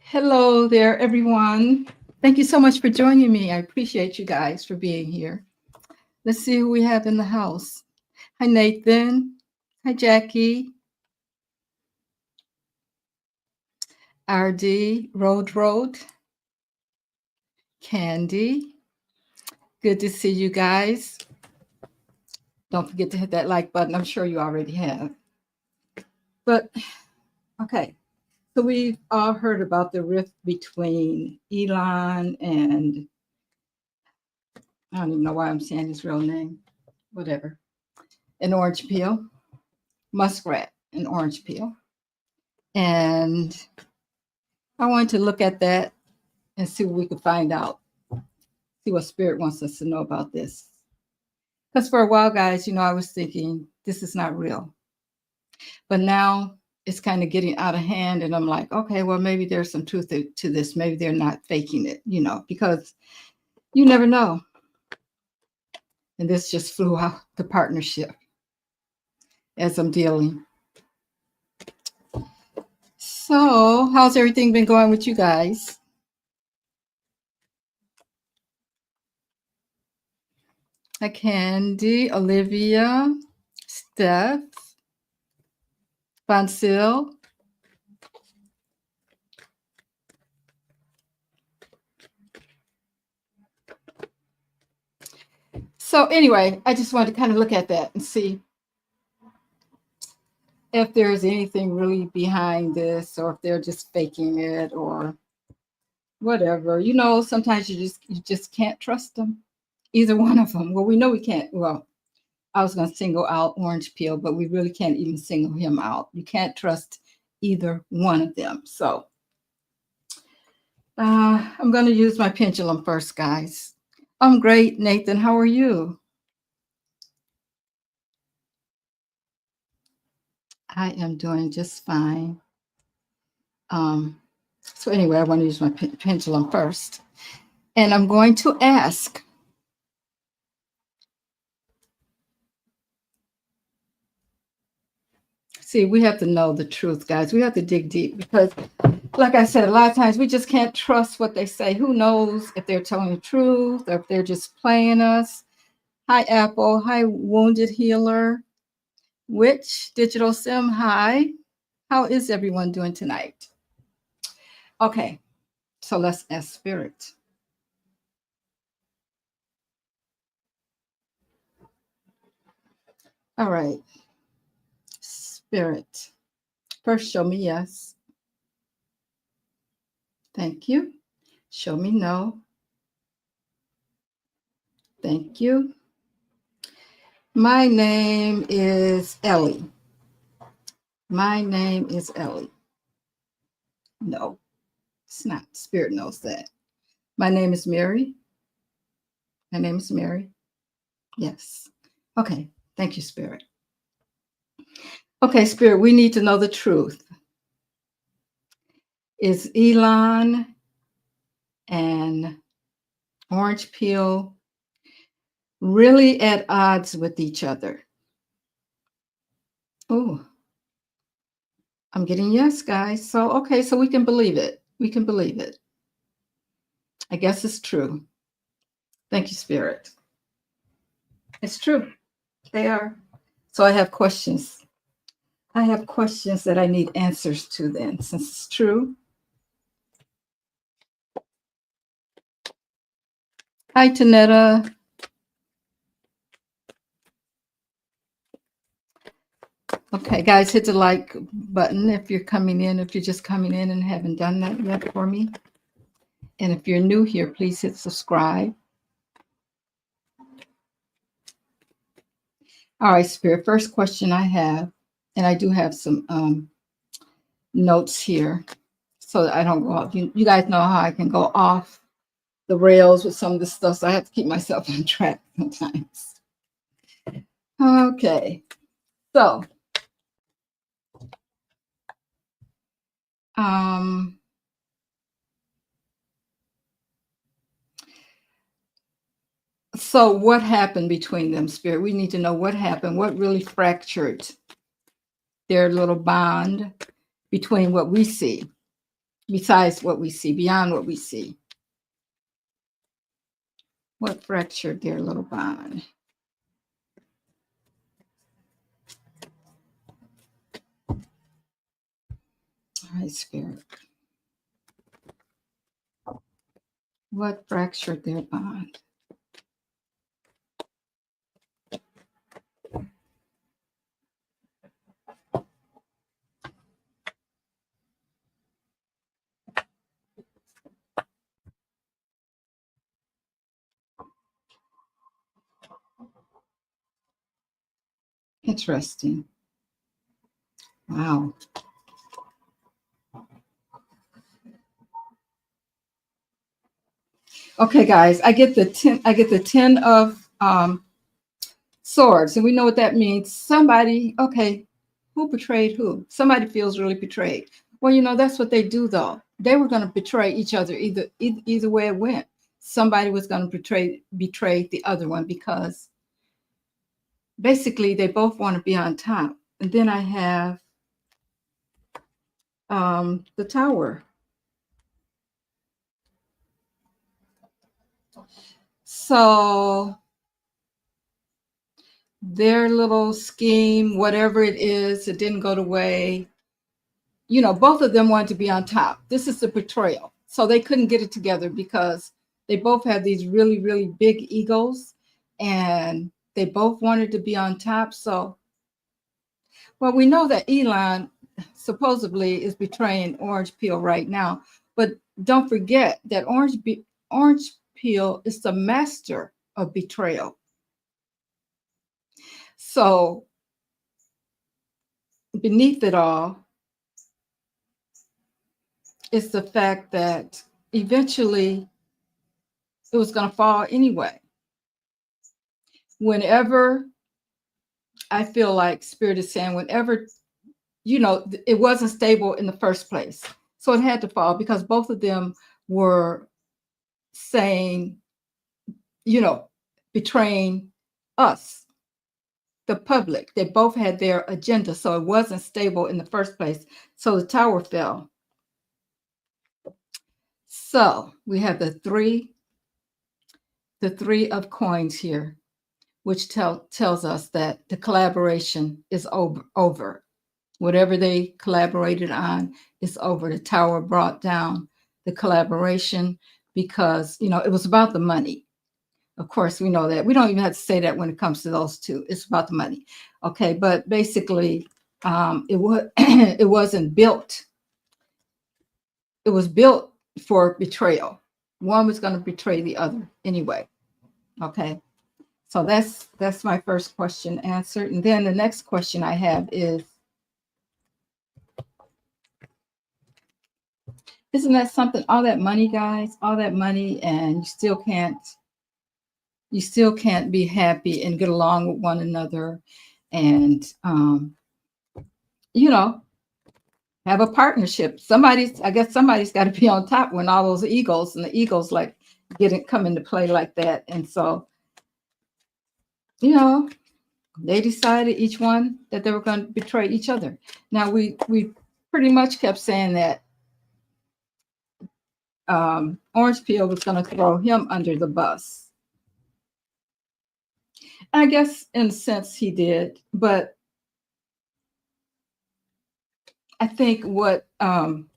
Hello there, everyone. Thank you so much for joining me. I appreciate you guys for being here. Let's see who we have in the house. Hi, Nathan. Hi, Jackie. RD, Road, Candy. Good to see you guys. Don't forget to hit that like button. I'm sure you already have. But, okay. So we've all heard about the rift between Elon and I don't even know why I'm saying his real name. Whatever. An orange peel. Muskrat, an orange peel. And I wanted to look at that and see what we could find out, see what spirit wants us to know about this. Because for a while, guys, I was thinking this is not real. But now it's kind of getting out of hand. And I'm like, okay, well, maybe there's some truth to this. Maybe they're not faking it, because you never know. And this just flew out the partnership as I'm dealing. So, how's everything been going with you guys? Hi, Candy, Olivia, Steph, Bonsil. So anyway, I just wanted to kind of look at that and see if there's anything really behind this or if they're just faking it or whatever. Sometimes you just can't trust them. Either one of them. Well, we know we can't. Well, I was going to single out Orange Peel, but we really can't even single him out. You can't trust either one of them. So I'm going to use my pendulum first, guys. I'm great, Nathan. How are you? I am doing just fine. So anyway, I want to use my pendulum first. And I'm going to ask, see, we have to know the truth, guys. We have to dig deep because, like I said, a lot of times we just can't trust what they say. Who knows if they're telling the truth or if they're just playing us? Hi, Apple. Hi, Wounded Healer. Witch, Digital Sim. Hi. How is everyone doing tonight? Okay, so let's ask Spirit. All right, Spirit. First, show me yes. Thank you. Show me no. Thank you. My name is Ellie. My name is Ellie. No, it's not. Spirit knows that. My name is Mary. My name is Mary. Yes. Okay. Thank you, Spirit. Okay, Spirit, we need to know the truth. Is Elon and Orange Peel really at odds with each other? Oh, I'm getting yes, guys. So, okay, so we can believe it. We can believe it. I guess it's true. Thank you, Spirit. It's true. They are. So I have questions. I have questions that I need answers to then, since it's true. Hi, Tanetta. Okay, guys, hit the like button if you're coming in, if you're just coming in and haven't done that yet for me. And if you're new here, please hit subscribe. All right, Spirit, first question I have, and I do have some notes here so that I don't go off. You guys know how I can go off the rails with some of this stuff, so I have to keep myself on track sometimes. Okay, so so what happened between them, Spirit? We need to know what happened, what really fractured their little bond between what we see. besides what we see, beyond what we see. What fractured their little bond? All right, Spirit. What fractured their bond? Interesting. Wow. Okay, guys, I get the 10. I get the 10 of swords, and we know what that means. Somebody, okay, who betrayed who? Somebody feels really betrayed. Well, that's what they do, though. They were going to betray each other either way it went. Somebody was going to betray the other one because basically they both want to be on top. And then I have the Tower. So their little scheme, whatever it is, it didn't go the way. Both of them wanted to be on top. This is the betrayal. So they couldn't get it together because they both had these really, really big egos and they both wanted to be on top. So, well, we know that Elon supposedly is betraying Orange Peel right now, but don't forget that Orange Peel is the master of betrayal. So beneath it all is the fact that eventually it was going to fall anyway. Whenever I feel like Spirit is saying, whenever, it wasn't stable in the first place. So it had to fall because both of them were saying, betraying us, the public. They both had their agenda. So it wasn't stable in the first place. So the Tower fell. So we have the three of coins here, which tells us that the collaboration is over. Whatever they collaborated on is over. The Tower brought down the collaboration because, it was about the money. Of course, we know that. We don't even have to say that when it comes to those two. It's about the money. Okay, but basically, it wasn't built. It was built for betrayal. One was going to betray the other anyway. Okay. So that's my first question answered. And then the next question I have is, isn't that something? All that money, guys, all that money, and you still can't be happy and get along with one another, and have a partnership. I guess somebody's got to be on top when all those egos and the egos like come into play like that, and so they decided each one that they were going to betray each other. Now we pretty much kept saying that Orange Peel was going to throw him under the bus. I guess in a sense he did, but I think what Leon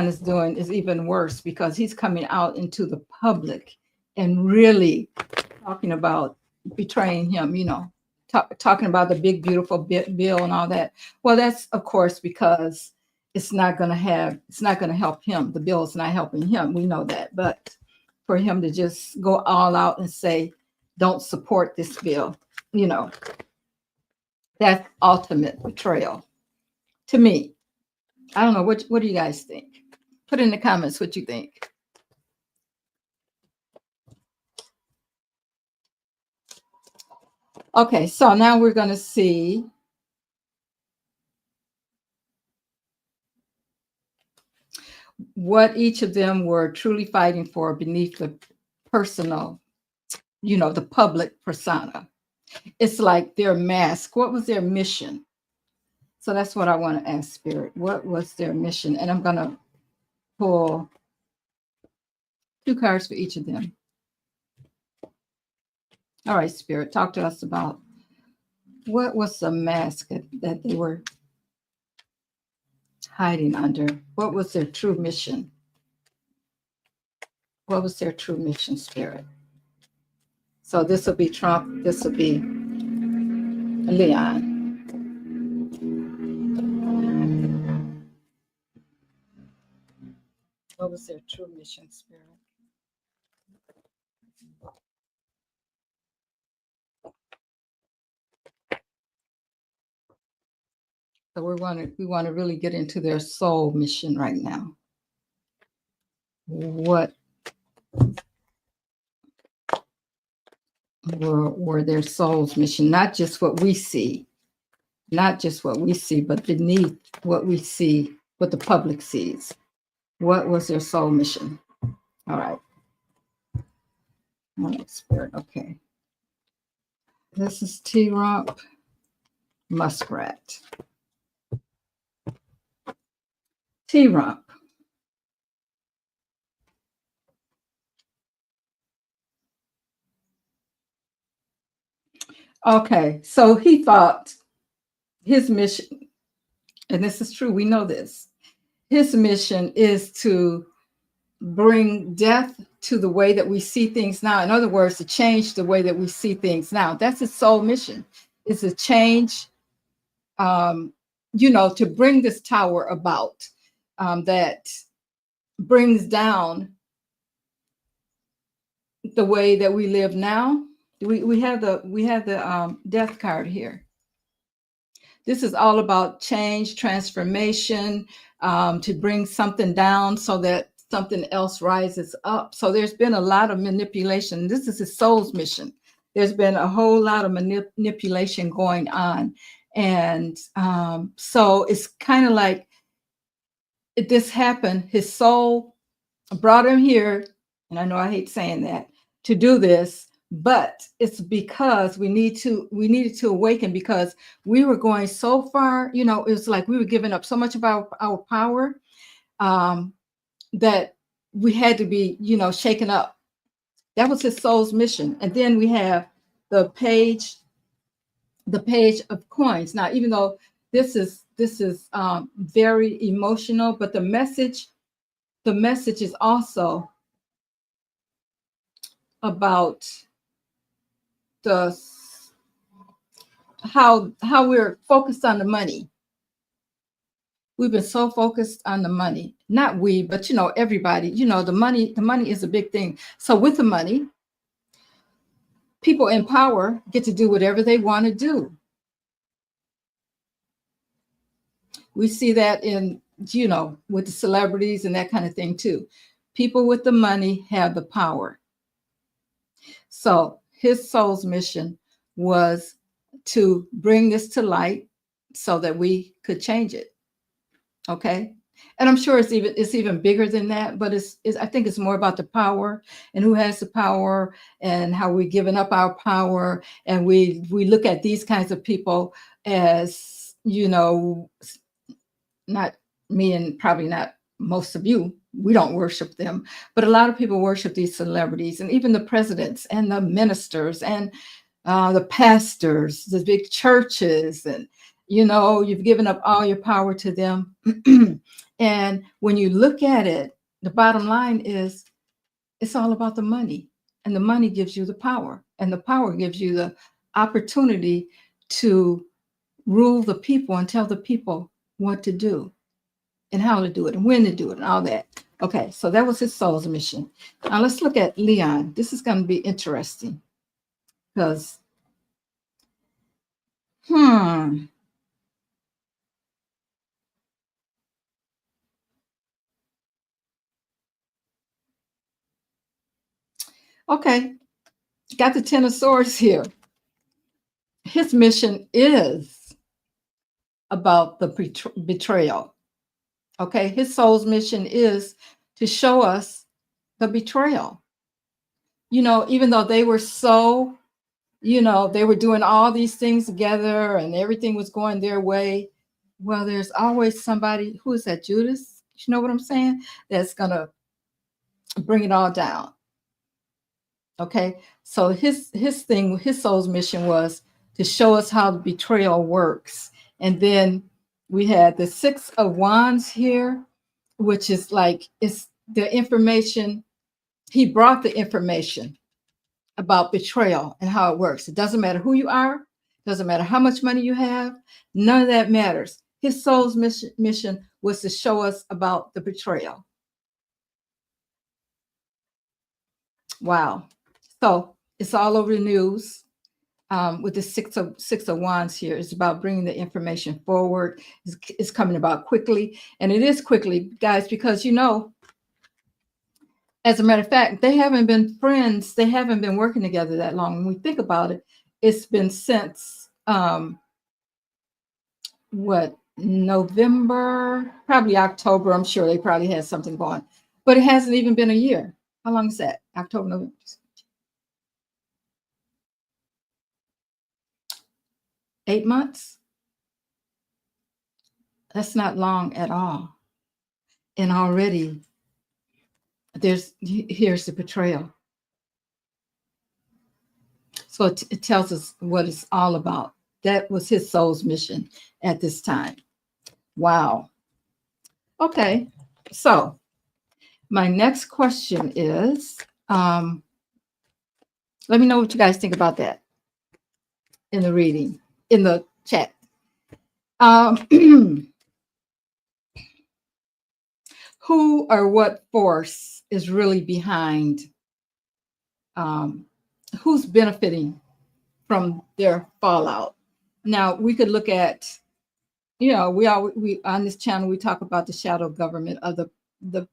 is doing is even worse because he's coming out into the public and really talking about betraying him, talking about the big, beautiful bill and all that. Well, that's of course because it's not going to help him. The bill is not helping him. We know that. But for him to just go all out and say, don't support this bill, that's ultimate betrayal to me. I don't know. What do you guys think? Put in the comments what you think. Okay, so now we're going to see what each of them were truly fighting for beneath the personal, the public persona. It's like their mask. What was their mission? So that's what I want to ask Spirit. What was their mission? And I'm going to pull 2 cards for each of them. All right, Spirit, talk to us about what was the mask that they were hiding under? What was their true mission? What was their true mission, Spirit? So this will be Trump. This will be Leon. What was their true mission, Spirit? So we want to really get into their soul mission right now. What were their soul's mission? Not just what we see, but beneath what we see, what the public sees. What was their soul mission? All right. All right, Spirit. Okay. This is T-Rump, Muskrat. T-Rump. Okay, so he thought his mission, and this is true, we know this, his mission is to bring death to the way that we see things now. In other words, to change the way that we see things now. That's his sole mission, is to change, to bring this tower about that brings down the way that we live now. We have the death card here. This is all about change, transformation, to bring something down so that something else rises up. So there's been a lot of manipulation. This is his soul's mission. There's been a whole lot of manipulation going on. And so it's kind of like this happened. His soul brought him here. And I know I hate saying that, to do this. But it's because we needed to awaken, because we were going so far, it was like we were giving up so much of our power that we had to be, shaken up. That was his soul's mission. And then we have the page of coins. Now, even though this is very emotional, but the message is also about how we're focused on the money. We've been so focused on the money, not we, but everybody. The money is a big thing. So with the money, people in power get to do whatever they want to do. We see that in with the celebrities and that kind of thing too. People with the money have the power. So his soul's mission was to bring this to light so that we could change it. Okay. And I'm sure it's even bigger than that, but I think it's more about the power and who has the power and how we're giving up our power. And we look at these kinds of people as, not me and probably not most of you, we don't worship them, but a lot of people worship these celebrities, and even the presidents and the ministers and the pastors, the big churches, and you've given up all your power to them. And when you look at it, the bottom line is it's all about the money, and the money gives you the power, and the power gives you the opportunity to rule the people and tell the people what to do and how to do it and when to do it and all that. Okay, so that was his soul's mission. Now let's look at Leon. This is going to be interesting because, okay, got the Ten of Swords here. His mission is about the betrayal. Okay, his soul's mission is to show us the betrayal. Even though they were so, they were doing all these things together and everything was going their way, well, there's always somebody. Who is that? Judas? You know what I'm saying? That's gonna bring it all down. Okay, so his thing, his soul's mission was to show us how the betrayal works. And then we had the Six of Wands here, which is like it's the information. He brought the information about betrayal and how it works. It doesn't matter who you are, doesn't matter how much money you have, none of that matters. His soul's mission was to show us about the betrayal. Wow. So it's all over the news. With the six of wands here, it's about bringing the information forward. It's coming about quickly, and it is quickly, guys, because as a matter of fact, they haven't been friends. They haven't been working together that long. When we think about it, it's been since what, November, probably October. I'm sure they probably had something going, but it hasn't even been a year. How long is that? October, November. 8 months. That's not long at all. And already here's the betrayal. So it tells us what it's all about. That was his soul's mission at this time. Wow. Okay. So my next question is, let me know what you guys think about that in the reading, in the chat. Who or what force is really behind, who's benefiting from their fallout? Now we could look at, we on this channel we talk about the shadow government of the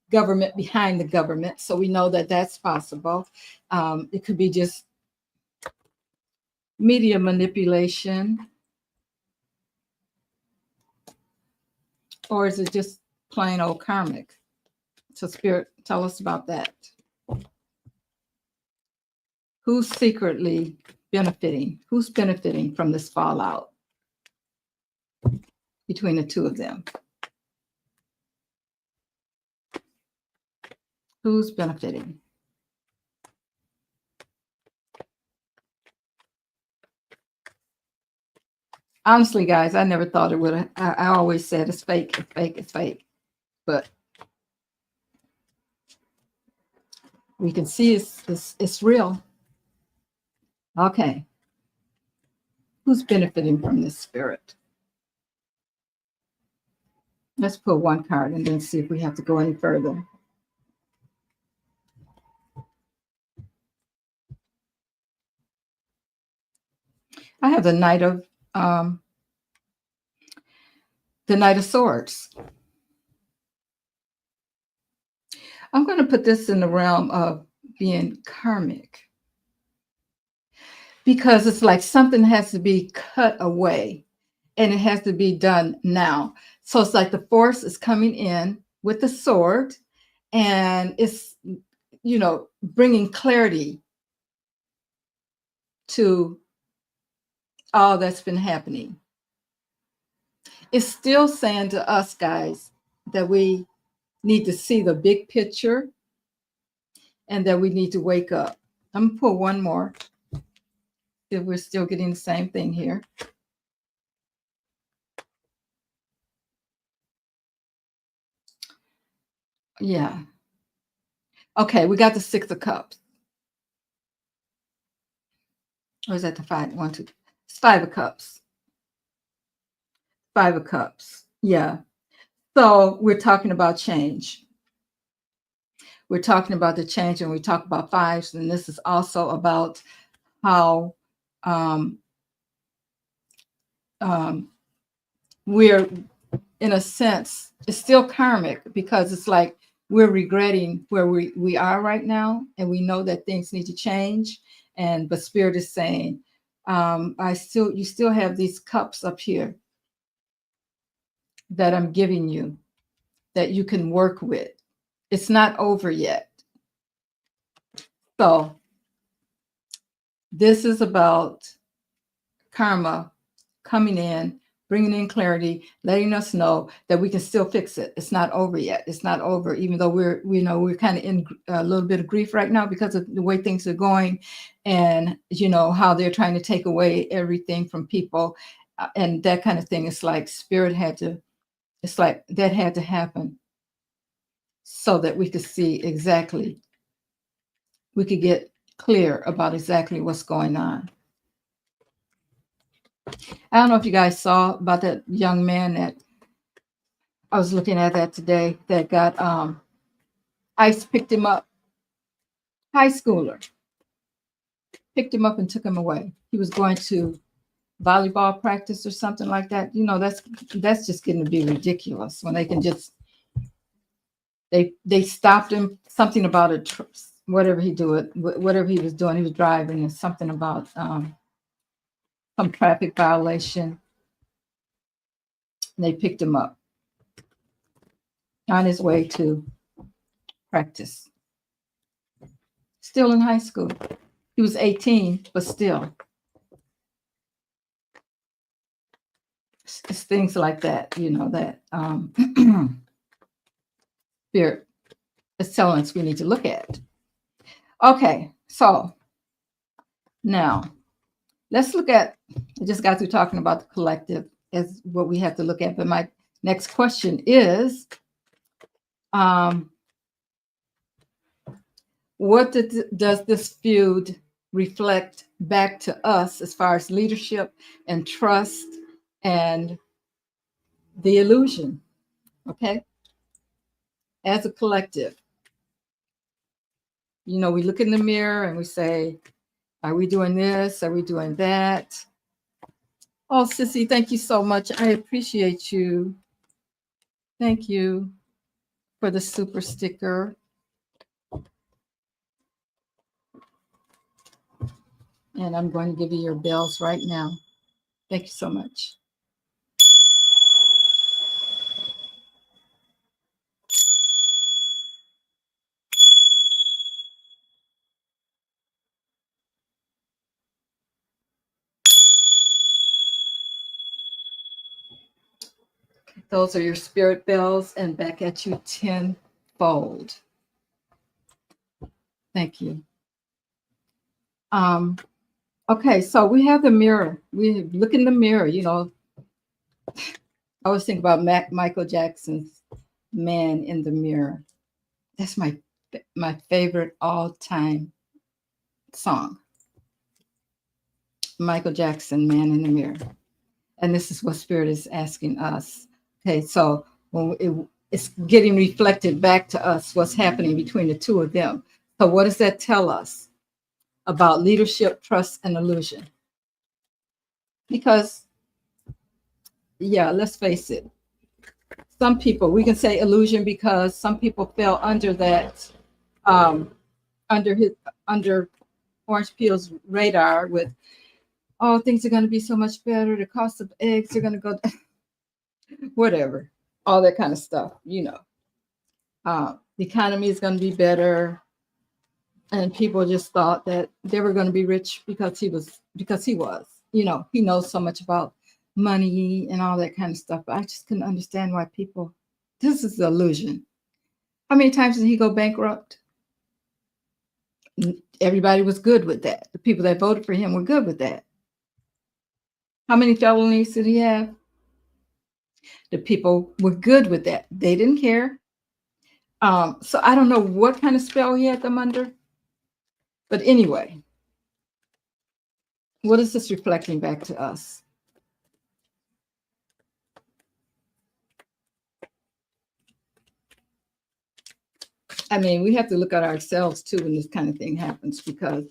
government behind the government, so we know that that's possible. It could be just media manipulation, or is it just plain old karmic? So Spirit, tell us about that. Who's secretly benefiting? Who's benefiting from this fallout between the two of them? Who's benefiting? Honestly, guys, I never thought it would. I always said it's fake, it's fake, it's fake. But we can see it's real. Okay. Who's benefiting from this, Spirit? Let's pull one card and then see if we have to go any further. I have the Knight of Swords. I'm going to put this in the realm of being karmic, because it's like something has to be cut away and it has to be done now. So it's like the force is coming in with the sword, and it's, bringing clarity to all that's been happening. It's still saying to us, guys, that we need to see the big picture and that we need to wake up. I'm going to pull one more if we're still getting the same thing here. Yeah. Okay, we got the Six of Cups. Or is that the five? One, two. It's Five of Cups. Five of Cups. Yeah. So we're talking about change. We're talking about the change, and we talk about fives, and this is also about how we're, in a sense, it's still karmic, because it's like we're regretting where we are right now, and we know that things need to change. But Spirit is saying, you still have these cups up here that I'm giving you that you can work with. It's not over yet. So this is about karma coming in bringing in clarity, letting us know that we can still fix it. It's not over yet. It's not over, even though we're kind of in a little bit of grief right now because of the way things are going, and how they're trying to take away everything from people, and that kind of thing. It's like spirit had to. It's like that had to happen so that we could see exactly. We could get clear about exactly what's going on. I don't know if you guys saw about that young man that I was looking at that today that got ICE picked him up, high schooler, picked him up and took him away. He was going to volleyball practice or something like that. That's just getting to be ridiculous when they can just they stopped him, something about whatever he was doing, he was driving, and something about some traffic violation. And they picked him up on his way to practice. Still in high school. He was 18, but still. It's things like that, that spirit is telling us we need to look at. Okay, so now let's look at, I just got through talking about the collective as what we have to look at, but my next question is, what does this feud reflect back to us as far as leadership and trust and the illusion? Okay, as a collective, we look in the mirror and we say, are we doing this? Are we doing that? Oh, Sissy, thank you so much. I appreciate you. Thank you for the super sticker. And I'm going to give you your bells right now. Thank you so much. Those are your spirit bells, and back at you tenfold. Thank you. Okay, so we have the mirror. We look in the mirror, I always think about Michael Jackson's Man in the Mirror. That's my favorite all-time song. Michael Jackson, Man in the Mirror. And this is what Spirit is asking us. Okay, so when it's getting reflected back to us, what's happening between the two of them. So what does that tell us about leadership, trust, and illusion? Because, yeah, let's face it. Some people, we can say illusion because some people fell under that, under Orange Peel's radar with, oh, things are going to be so much better. The cost of eggs are going to go, whatever, all that kind of stuff, the economy is going to be better. And people just thought that they were going to be rich because he was, he knows so much about money and all that kind of stuff. But I just couldn't understand why people, this is the illusion. How many times did he go bankrupt? Everybody was good with that. The people that voted for him were good with that. How many felonies did he have? The people were good with that. They didn't care. So I don't know what kind of spell he had them under. But anyway, what is this reflecting back to us? I mean, we have to look at ourselves too when this kind of thing happens, because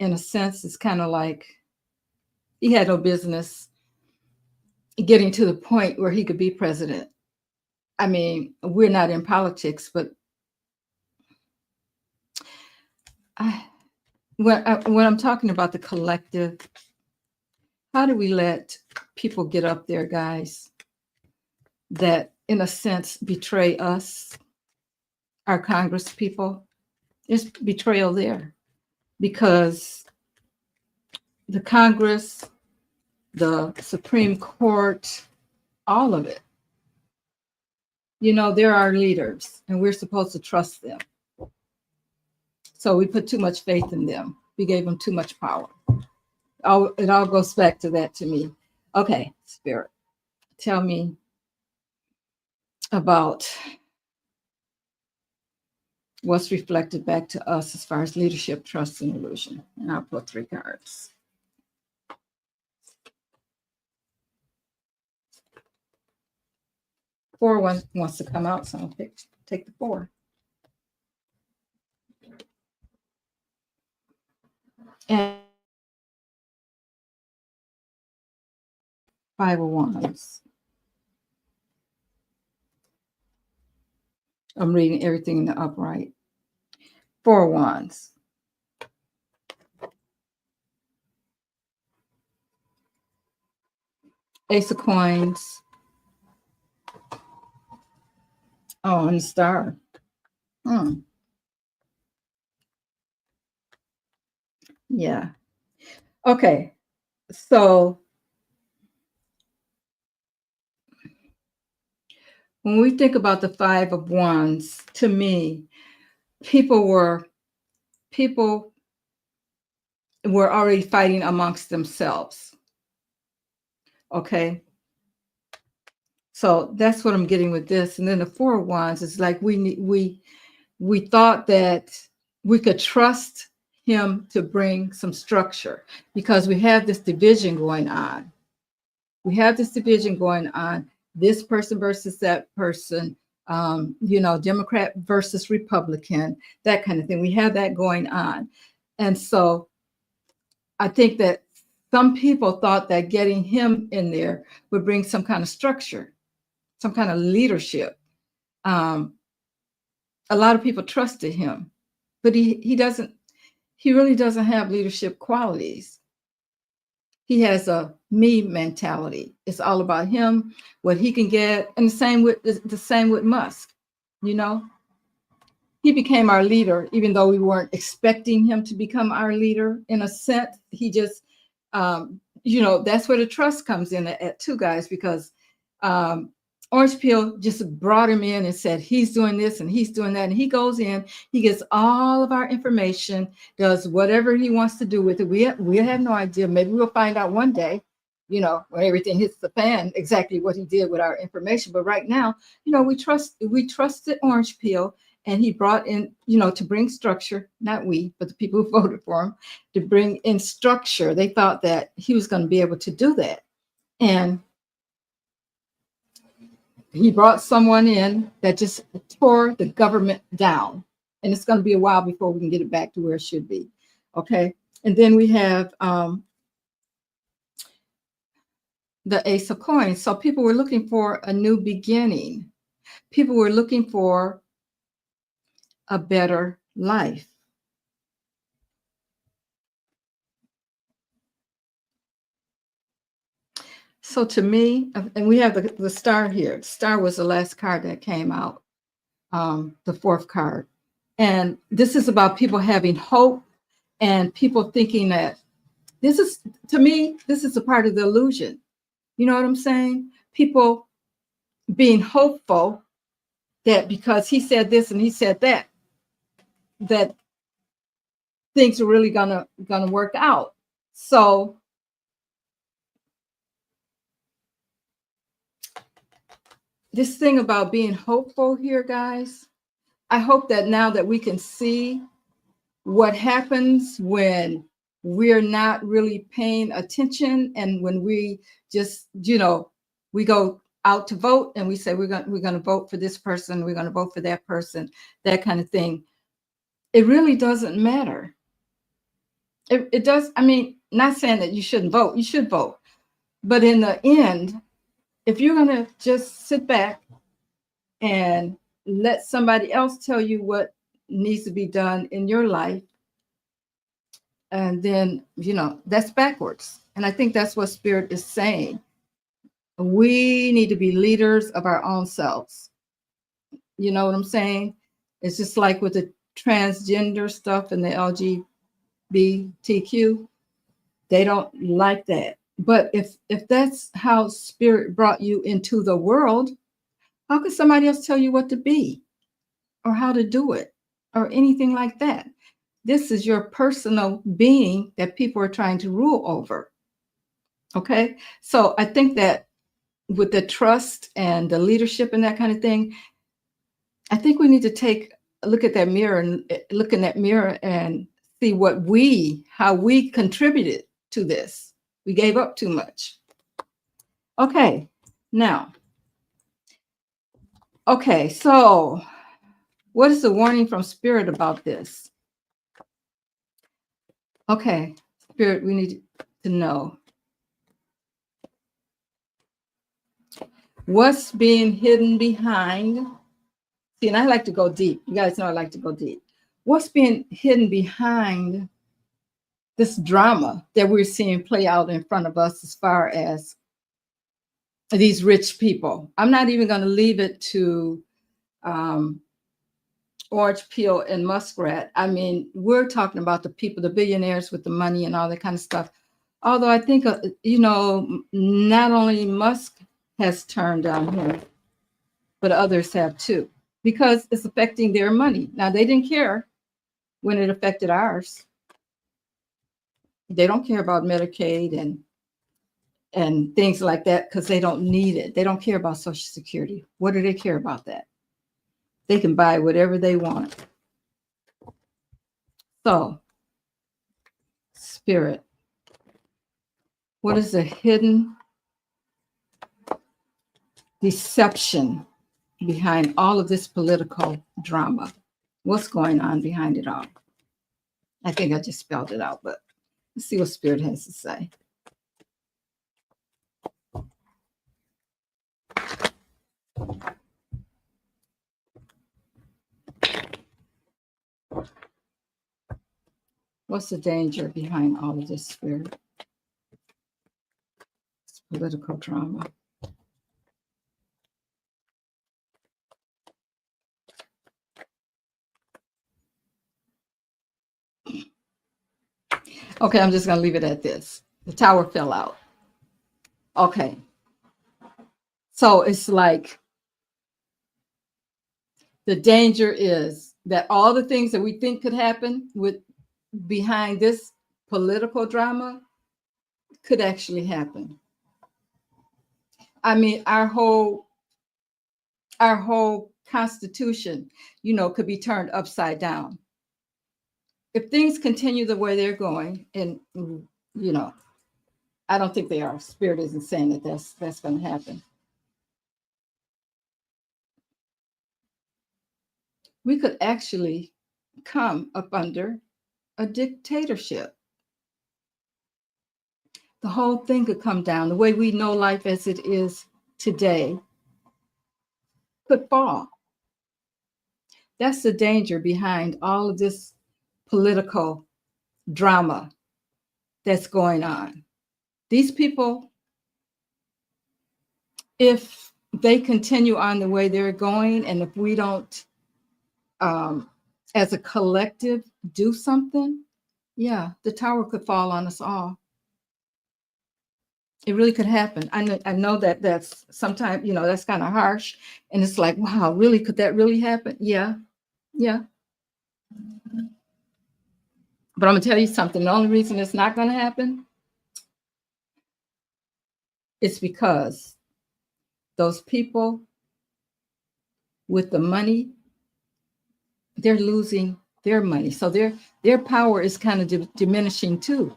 in a sense, it's kind of like he had no business getting to the point where he could be president. I mean, we're not in politics, but when I'm talking about the collective, how do we let people get up there, guys, that in a sense betray us, our Congress people? There's betrayal there because the Congress the Supreme Court, all of it. You know, they're our leaders and we're supposed to trust them. So we put too much faith in them. We gave them too much power. It all goes back to that to me. Okay, Spirit, tell me about what's reflected back to us as far as leadership, trust, and illusion. And I'll put 3 cards. 4 wants to come out, so I'll take the 4. And 5 of Wands. I'm reading everything in the upright. 4 of Wands. Ace of Coins. Oh, and the Star. Yeah. Okay. So when we think about the 5 of Wands, to me, people were already fighting amongst themselves. Okay. So that's what I'm getting with this. And then the 4 of Wands is like we thought that we could trust him to bring some structure because we have this division going on. This person versus that person, Democrat versus Republican, that kind of thing. We have that going on. And so I think that some people thought that getting him in there would bring some kind of structure, some kind of leadership. A lot of people trusted him, but he really doesn't have leadership qualities. He has a me mentality. It's all about him, what he can get. And the same with Musk. You know, he became our leader, even though we weren't expecting him to become our leader in a sense. He just, that's where the trust comes in at 2 guys, because Orange Pill just brought him in and said, he's doing this and he's doing that. And he goes in, he gets all of our information, does whatever he wants to do with it. We have no idea. Maybe we'll find out one day, when everything hits the fan, exactly what he did with our information. But right now, we trusted Orange Pill, and he brought in, to bring structure, not we, but the people who voted for him, to bring in structure. They thought that he was going to be able to do that. And he brought someone in that just tore the government down. And it's going to be a while before we can get it back to where it should be. Okay. And then we have the Ace of Coins. So people were looking for a new beginning. People were looking for a better life. So to me, and we have the Star here. Star was the last card that came out, the 4th card. And this is about people having hope and people thinking that this is a part of the illusion. You know what I'm saying? People being hopeful that because he said this and he said that, that things are really gonna work out. So this thing about being hopeful here, guys, I hope that now that we can see what happens when we're not really paying attention, and when we just, we go out to vote and we say we're going to vote for this person, we're going to vote for that person, that kind of thing. It really doesn't matter. It does. I mean, not saying that you shouldn't vote. You should vote. But in the end, if you're going to just sit back and let somebody else tell you what needs to be done in your life, and then, that's backwards. And I think that's what Spirit is saying. We need to be leaders of our own selves. You know what I'm saying? It's just like with the transgender stuff and the LGBTQ. They don't like that. But if that's how spirit brought you into the world, how could somebody else tell you what to be or how to do it or anything like that? This is your personal being that people are trying to rule over. Okay. So I think that with the trust and the leadership and that kind of thing, I think we need to take a look at that mirror and look in that mirror and see how we contributed to this. We gave up too much. Okay. Now, okay. So what is the warning from spirit about this? Okay. Spirit, we need to know what's being hidden behind. See, and I like to go deep. You guys know I like to go deep. What's being hidden behind this drama that we're seeing play out in front of us as far as these rich people? I'm not even going to leave it to orange peel and muskrat. I mean, we're talking about the people, the billionaires with the money and all that kind of stuff. Although I think, not only Musk has turned down here, but others have too, because it's affecting their money. Now, they didn't care when it affected ours. They don't care about Medicaid and things like that because they don't need it. They don't care about Social Security. What do they care about that? They can buy whatever they want. So, spirit, what is the hidden deception behind all of this political drama? What's going on behind it all? I think I just spelled it out, but let's see what spirit has to say. What's the danger behind all of this, spirit? It's political drama. Okay, I'm just going to leave it at this. The tower fell out. Okay. So it's like the danger is that all the things that we think could happen behind this political drama could actually happen. I mean, our whole constitution, could be turned upside down. If things continue the way they're going, and I don't think they are. Spirit isn't saying that that's going to happen. We could actually come up under a dictatorship. The whole thing could come down. The way we know life as it is today could fall. That's the danger behind all of this political drama that's going on. These people, if they continue on the way they're going, and if we don't, as a collective, do something, yeah, the tower could fall on us all. It really could happen. I know that that's sometimes, that's kind of harsh. And it's like, wow, really? Could that really happen? Yeah. Yeah. But I'm going to tell you something. The only reason it's not going to happen is because those people with the money, they're losing their money. So their power is kind of diminishing too.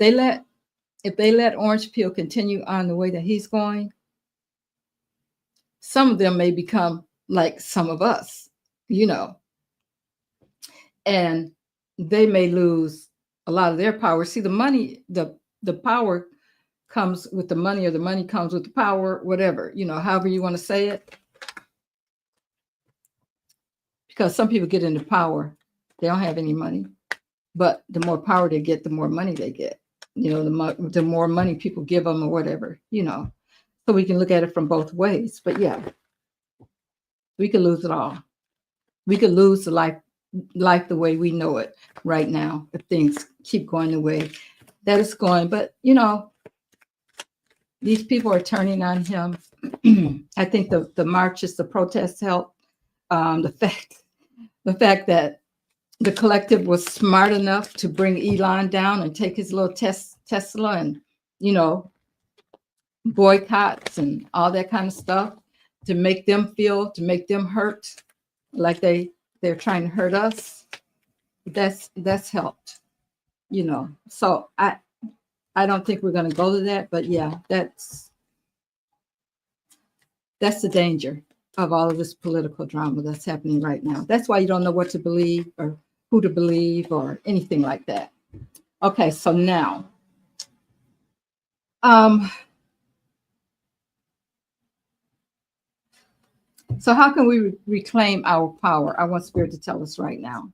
If they let Orange Peel continue on the way that he's going, some of them may become like some of us, and they may lose a lot of their power. See, the money, the power comes with the money, or the money comes with the power, whatever, however you want to say it. Because some people get into power, they don't have any money, but the more power they get, the more money they get. The more money people give them or whatever, So we can look at it from both ways. But yeah, we could lose it all. We could lose the life the way we know it right now if things keep going the way that it's going. But These people are turning on him. I think the marches, the protests help. The fact that the collective was smart enough to bring Elon down and take his little Tesla and, you know, boycotts and all that kind of stuff to make them feel, to make them hurt like they're trying to hurt us. That's helped, you know. So I don't think we're going to go to that, but yeah, that's the danger of all of this political drama that's happening right now. That's why you don't know what to believe or who to believe or anything like that. Okay, so now, so how can we reclaim our power? I want Spirit to tell us right now.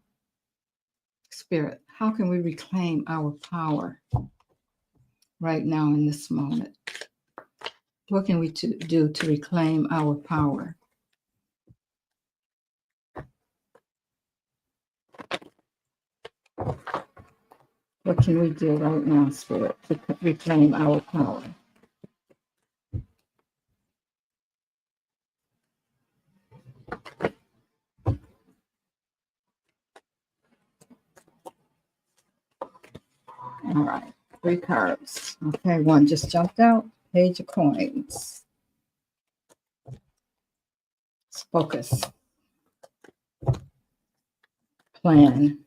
Spirit, how can we reclaim our power right now in this moment? What can we do to reclaim our power? What can we do right now, Spirit, to reclaim our power? All right, 3 cards. Okay, one just jumped out. Page of coins. Let's focus. Plan.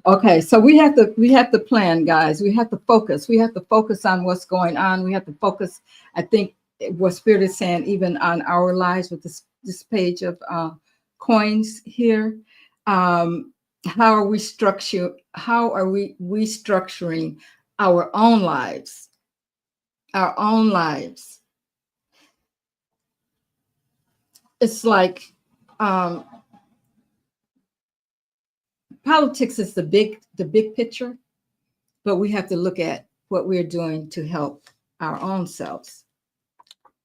Okay, so we have to plan, guys. We have to focus. We have to focus on what's going on. We have to focus. I think what Spirit is saying, even on our lives with this page of coins here. How are we restructuring our own lives? Our own lives. It's like politics is the big picture, but we have to look at what we're doing to help our own selves.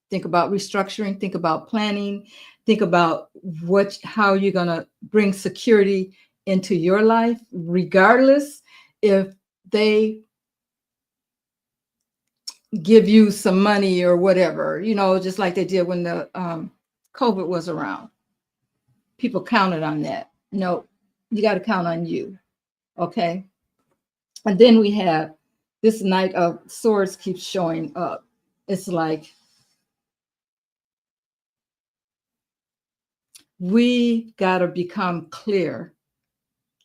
Think about restructuring, think about planning, think about how you're going to bring security into your life, regardless if they give you some money or whatever, you know, just like they did when the COVID was around. People counted on that. No, you got to count on you. Okay. And then we have this Knight of Swords keeps showing up. It's like we got to become clear,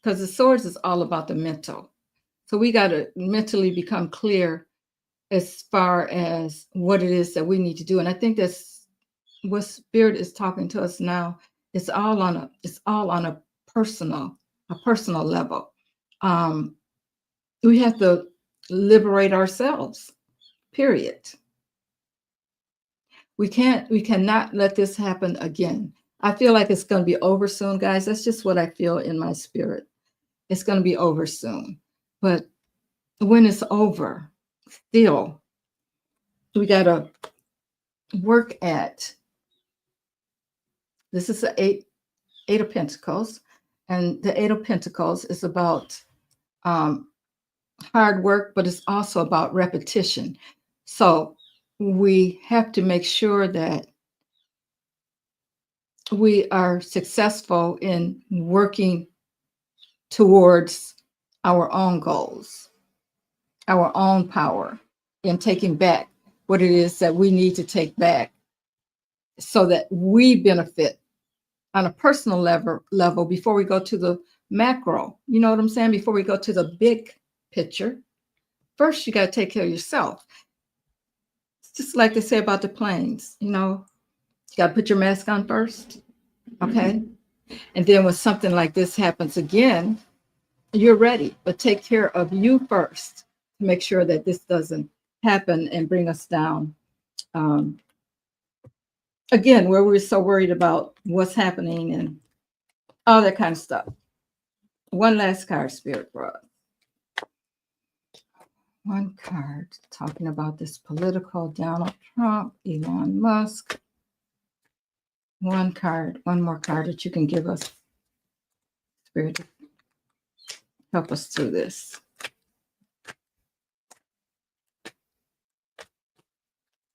because the swords is all about the mental. So we got to mentally become clear as far as what it is that we need to do. And I think that's what Spirit is talking to us now. It's all on a personal level. We have to liberate ourselves, period. We cannot let this happen again. I feel like it's going to be over soon, guys. That's just what I feel in my spirit. It's going to be over soon. But when it's over, still, we got to work at, this is the eight of Pentacles. And the 8 of Pentacles is about hard work, but it's also about repetition. So we have to make sure that we are successful in working towards our own goals, our own power, and taking back what it is that we need to take back so that we benefit on a personal level before we go to the macro. You know what I'm saying? Before we go to the big picture, first you got to take care of yourself. It's just like they say about the planes, you know, you got to put your mask on first. Okay. And then when something like this happens again, you're ready, but take care of you first to make sure that this doesn't happen and bring us down. Again, where we're so worried about what's happening and all that kind of stuff. One last card, Spirit, for us. One card talking about this political Donald Trump, Elon Musk. One card, one more card that you can give us, Spirit, to help us through this.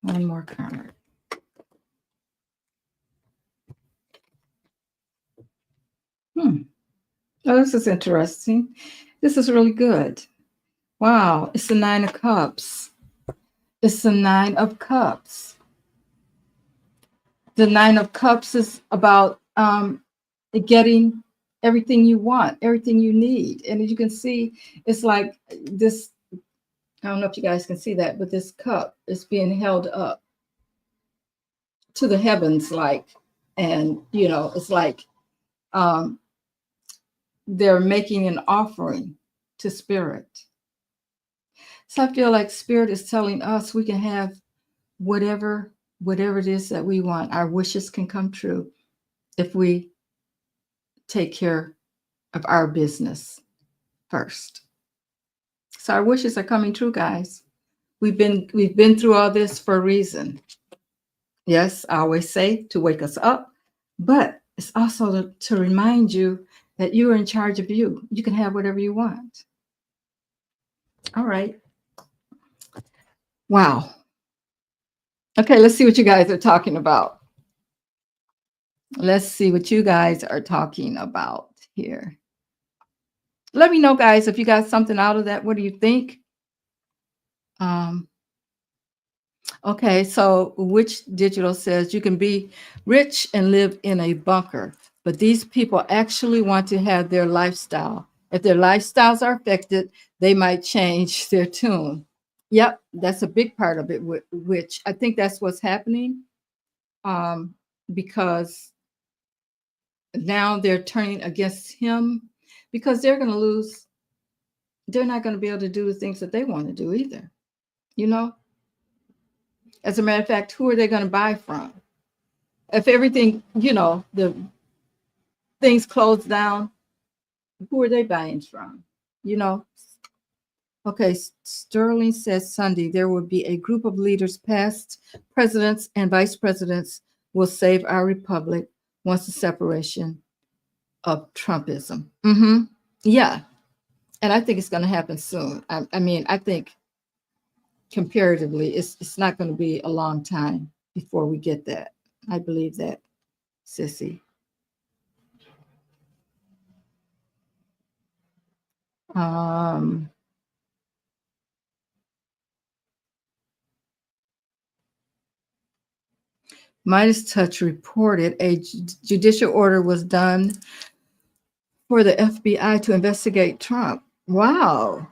One more card. Oh, this is interesting. This is really good. Wow, it's the Nine of Cups. It's the Nine of Cups. The Nine of Cups is about getting everything you want, everything you need. And as you can see, it's like this. I don't know if you guys can see that, but this cup is being held up to the heavens, like, and it's like um, they're making an offering to Spirit. So I feel like Spirit is telling us we can have whatever it is that we want. Our wishes can come true if we take care of our business first. So our wishes are coming true, guys. We've been through all this for a reason. Yes, I always say to wake us up, but it's also to remind you that you are in charge of you. You can have whatever you want. All right. Wow. Okay, let's see what you guys are talking about. Let's see what you guys are talking about here. Let me know, guys, if you got something out of that. What do you think? Okay, so Witch Digital says you can be rich and live in a bunker, but these people actually want to have their lifestyle. If their lifestyles are affected, they might change their tune. Yep, that's a big part of it, which I think that's what's happening, because now they're turning against him because they're going to lose. They're not going to be able to do the things that they want to do either. As a matter of fact, who are they going to buy from? If everything, the things closed down, who are they buying from? You know? Okay, Sterling says Sunday there will be a group of leaders, past presidents and vice presidents, will save our republic once the separation of Trumpism. Yeah, and I think it's going to happen soon. I mean, I think comparatively, it's not going to be a long time before we get that. I believe that, Sissy. Midas Touch reported a judicial order was done for the FBI to investigate Trump. Wow.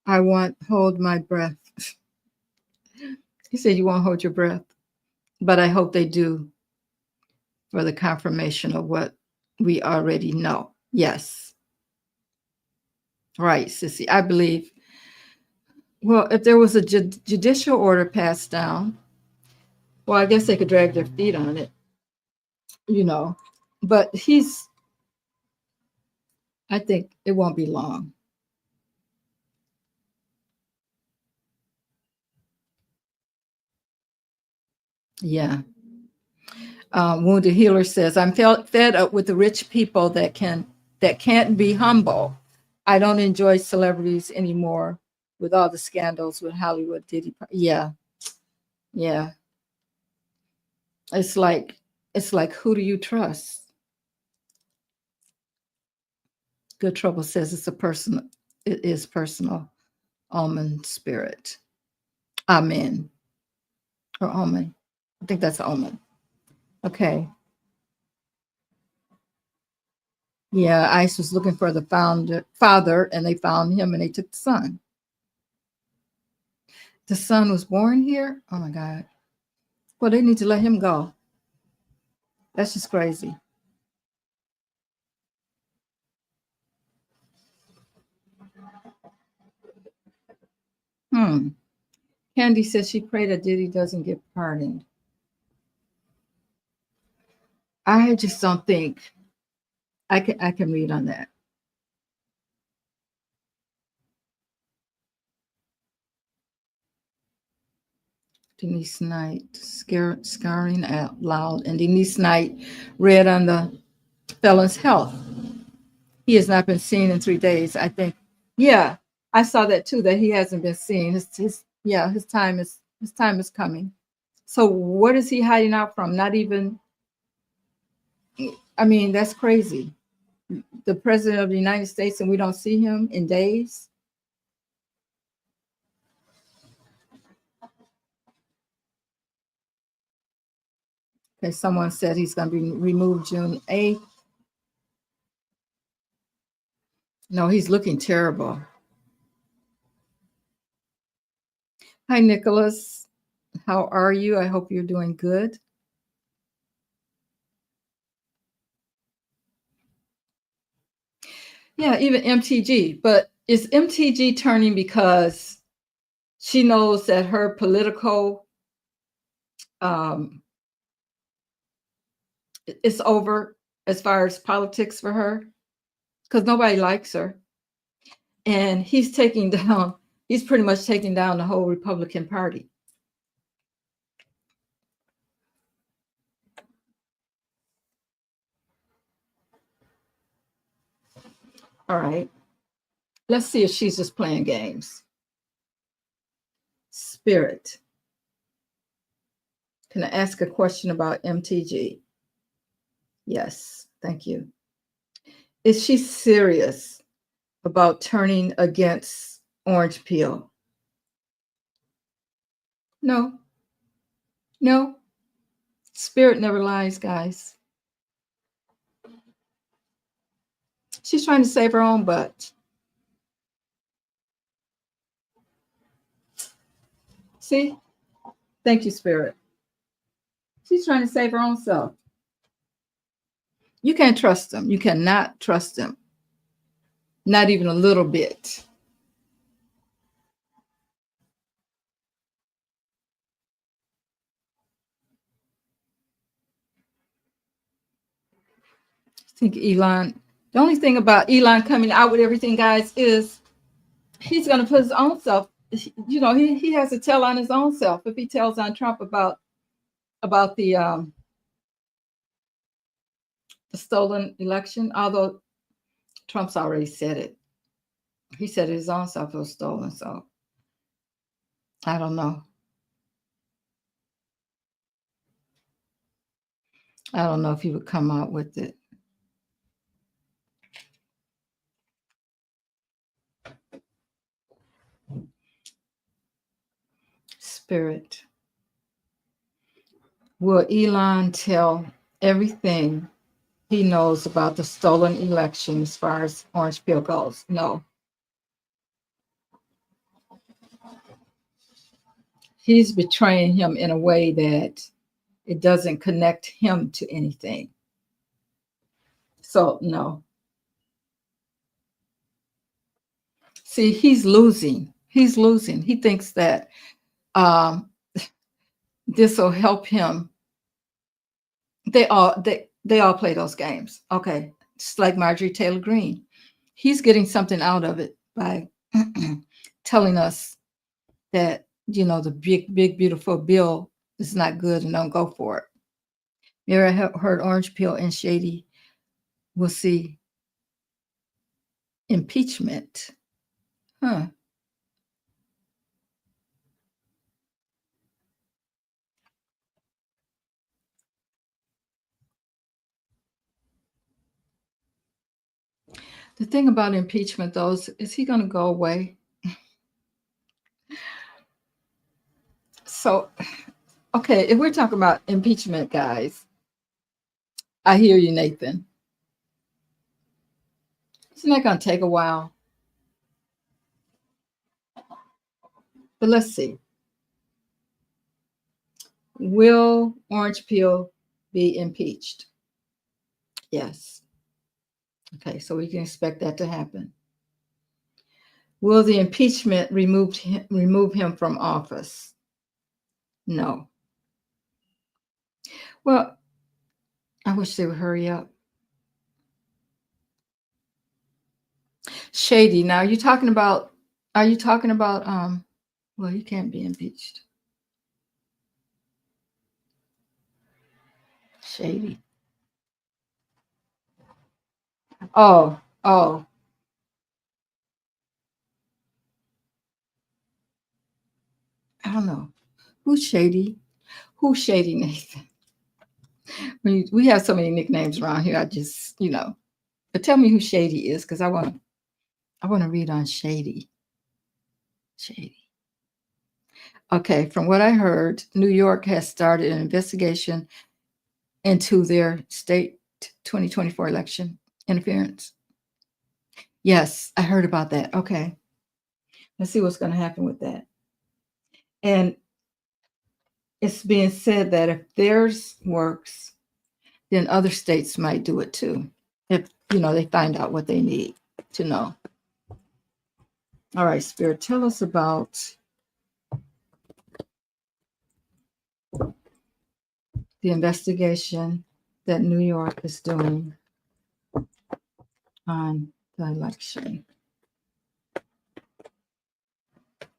I won't hold my breath. He said you won't hold your breath, but I hope they do for the confirmation of what we already know. Yes. Right, Sissy. I believe, well, if there was a judicial order passed down, well, I guess they could drag their feet on it, but I think it won't be long. Yeah. Wounded Healer says, I'm fed up with the rich people that can't be humble. I don't enjoy celebrities anymore with all the scandals with Hollywood. Yeah. It's like who do you trust? Good Trouble says it is personal. Almond spirit. Amen. Or almond. I think that's almond. Okay. Yeah, ICE was looking for the father, and they found him, and they took the son. The son was born here? Oh my God. Well, they need to let him go. That's just crazy. Candy says she prayed that Diddy doesn't get pardoned. I just don't think I can read on that. Denise Knight, scarring out loud. And Denise Knight read on the felon's health. He has not been seen in 3 days. I think, yeah, I saw that too, that he hasn't been seen. His time is coming. So what is he hiding out from? Not even, I mean, that's crazy. The president of the United States and we don't see him in days. Okay, someone said he's going to be removed June 8th. No, he's looking terrible. Hi, Nicholas. How are you? I hope you're doing good. Yeah, even MTG. But is MTG turning because she knows that her political it's over as far as politics for her? Because nobody likes her. And he's pretty much taking down the whole Republican Party. All right. Let's see if she's just playing games. Spirit. Can I ask a question about MTG? Yes, thank you. Is she serious about turning against Orange Peel? No. No. Spirit never lies, guys. She's trying to save her own butt. See? Thank you, Spirit. She's trying to save her own self. You can't trust them. You cannot trust them. Not even a little bit. I think Elon, the only thing about Elon coming out with everything, guys, is he's going to put his own self, you know, he has to tell on his own self. If he tells on Trump about the stolen election, although Trump's already said it. He said his own self was stolen, so I don't know. I don't know if he would come out with it. Spirit. Will Elon tell everything he knows about the stolen election as far as Orange Peel goes? No. He's betraying him in a way that it doesn't connect him to anything. So, no. See, he's losing. He's losing. He thinks that this will help him. They all play those games. Okay. Just like Marjorie Taylor Greene. He's getting something out of it by telling us that, you know, the big, beautiful bill is not good and don't go for it. Mary heard Orange Peel and Shady will see impeachment. Huh. The thing about impeachment, though, is he going to go away? So, okay, if we're talking about impeachment, guys, I hear you, Nathan. Isn't that going to take a while? But let's see. Will Orange Peel be impeached? Yes. Okay, so we can expect that to happen. Will the impeachment remove him from office? No. Well, I wish they would hurry up. Shady. Now, are you talking about well, he can't be impeached. Shady. Oh, oh. I don't know. Who's shady? Who's shady, Nathan? We have so many nicknames around here. I just, but tell me who shady is, because I want to read on shady. Shady. Okay, from what I heard, New York has started an investigation into their state 2024 election interference. Yes, I heard about that. Okay. Let's see what's going to happen with that. And it's being said that if theirs works, then other states might do it too. If, they find out what they need to know. All right, Spirit, tell us about the investigation that New York is doing on the election.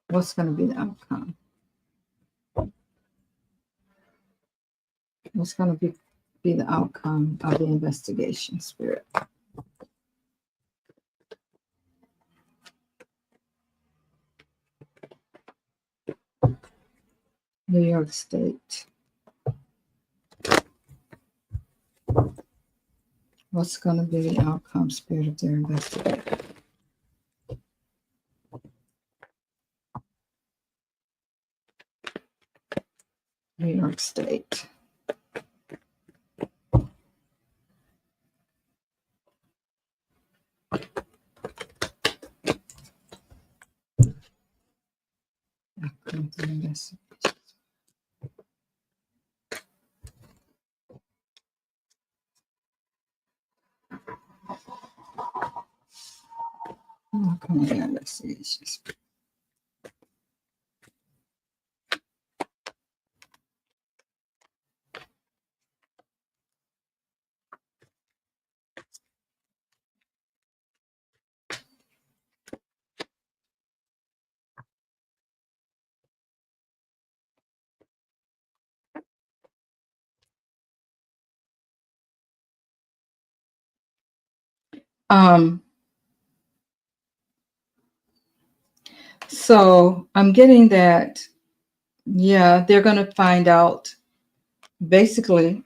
What's going to be the outcome? What's going to be the outcome of the investigation, Spirit? New York State. What's going to be the outcome, Spirit, of their investigation? New York State. Outcome of the investigation. Outcome of the investigation. So I'm getting that, yeah, they're going to find out basically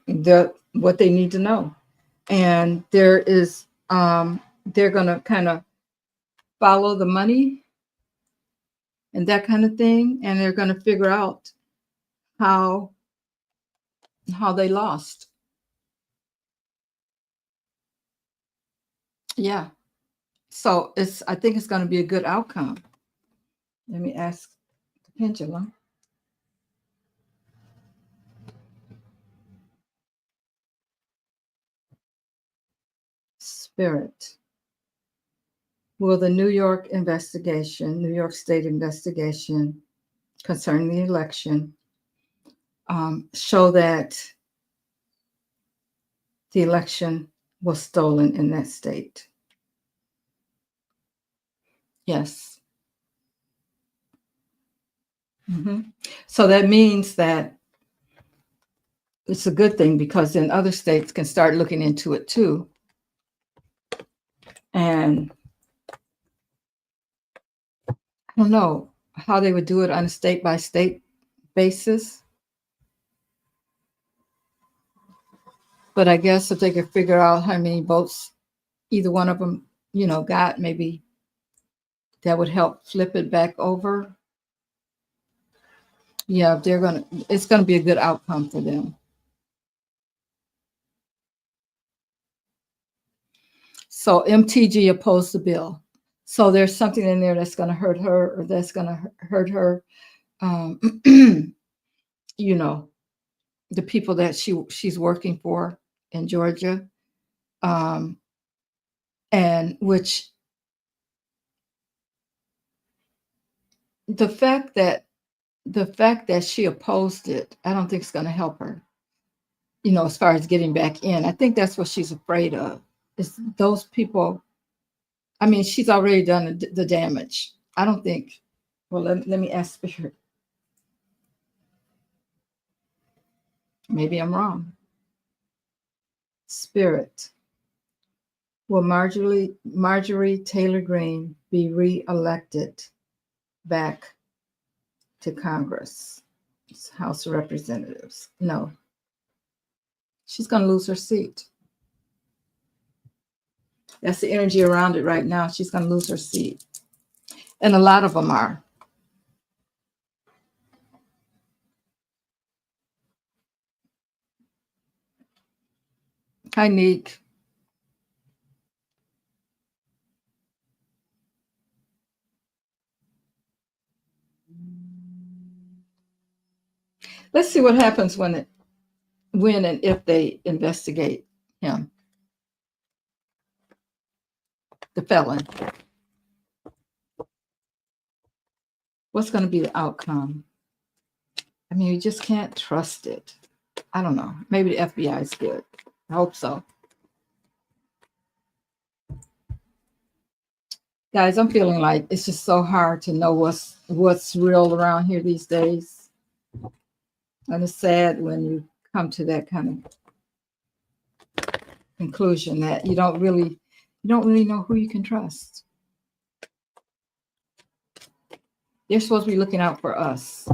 what they need to know. And they're going to kind of follow the money and that kind of thing. And they're going to figure out how they lost. Yeah. So I think it's going to be a good outcome. Let me ask the pendulum. Spirit. Will the New York State investigation concerning the election, show that the election was stolen in that state? Yes. So that means that it's a good thing, because then other states can start looking into it too. And I don't know how they would do it on a state by state basis. But I guess if they could figure out how many votes either one of them, got, maybe that would help flip it back over. Yeah, it's going to be a good outcome for them. So MTG opposed the bill. So there's something in there that's going to hurt her, or that's going to hurt her. The people that she's working for in Georgia, and which the fact that she opposed it, I don't think it's going to help her. As far as getting back in, I think that's what she's afraid of. Is those people. I mean, she's already done the damage. I don't think. Well, let me ask Spirit. Maybe I'm wrong. Spirit. Will Marjorie Taylor Greene be re-elected back to Congress, House of Representatives? No. She's going to lose her seat. That's the energy around it right now. She's going to lose her seat. And a lot of them are. Hi, Nick. Let's see what happens when and if they investigate him, the felon. What's going to be the outcome? I mean, you just can't trust it. I don't know. Maybe the FBI is good. I hope so. Guys, I'm feeling like it's just so hard to know what's real around here these days. And it's sad when you come to that kind of conclusion that you don't really know who you can trust. They're supposed to be looking out for us.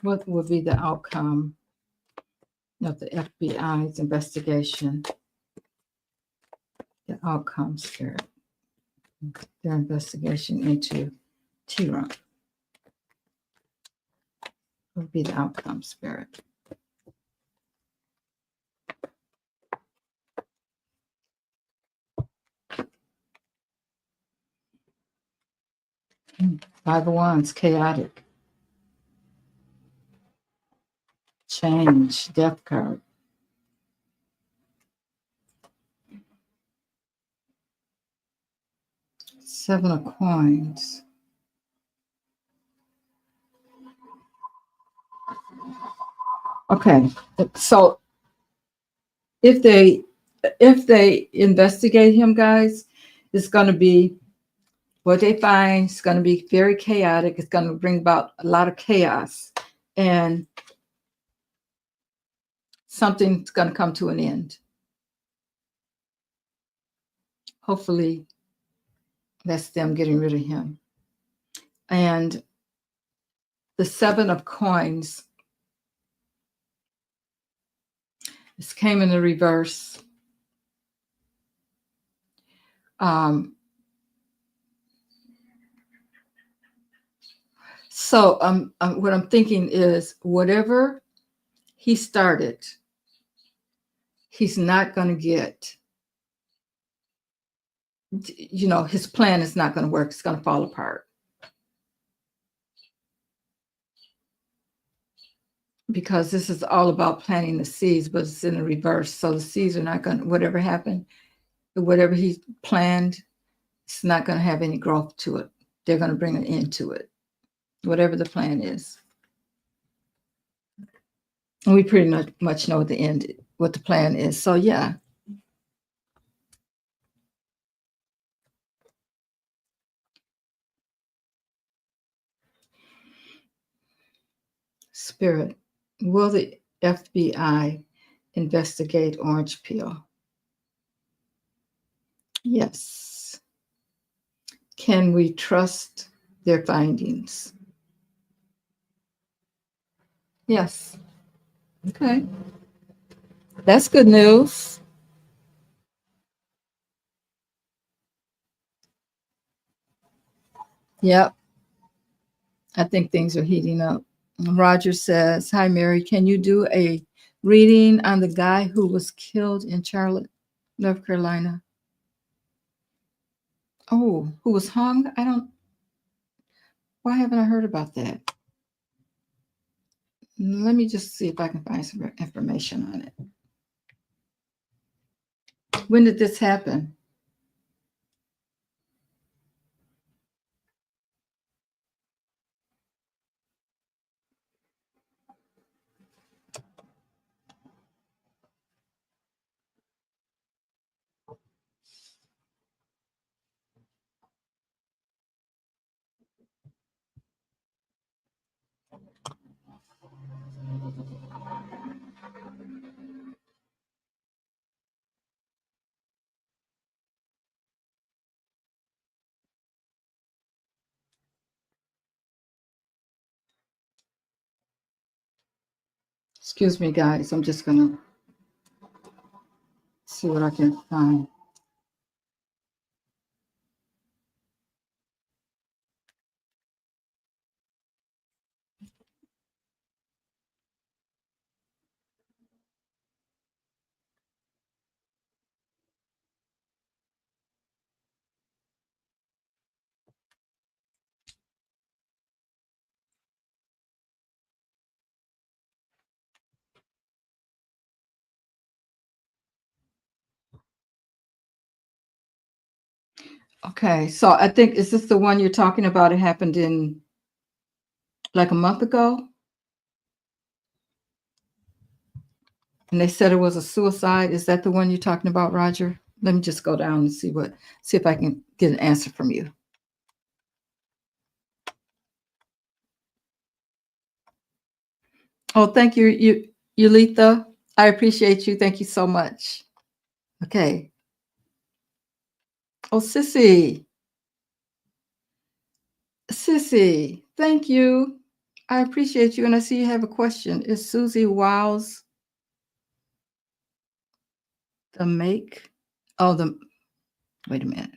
What would be the outcome of the FBI's investigation? The outcome, Spirit. Their investigation into Tehran. What would be the outcome, Spirit? Five of Wands, chaotic. Change, death card. Seven of Coins. Okay, so if they investigate him, guys, it's going to be what they find. It's going to be very chaotic. It's going to bring about a lot of chaos, and something's going to come to an end. Hopefully, that's them getting rid of him. And the Seven of Coins. This came in the reverse. So what I'm thinking is whatever he started, he's not going to get, his plan is not going to work. It's going to fall apart. Because this is all about planting the seeds, but it's in the reverse. So the seeds are not going to, whatever happened, whatever he planned, it's not going to have any growth to it. They're going to bring an end to it, whatever the plan is. And we pretty much know what the plan is. So yeah. Spirit, will the FBI investigate Orange Peel? Yes. Can we trust their findings? Yes. Okay. That's good news. Yep. I think things are heating up. Roger says, hi, Mary, can you do a reading on the guy who was killed in Charlotte, North Carolina? Oh, who was hung? Why haven't I heard about that? Let me just see if I can find some information on it. When did this happen? Excuse me, guys. I'm just gonna see what I can find. Okay, so I think, is this the one you're talking about? It happened in like a month ago, and they said it was a suicide. Is that the one you're talking about, Roger? Let me just go down and see if I can get an answer from you. Oh, thank you, Yulitha. I appreciate you. Thank you so much. Okay. Oh, Sissy, thank you. I appreciate you, and I see you have a question. Is Susie Wiles the make? Oh, wait a minute.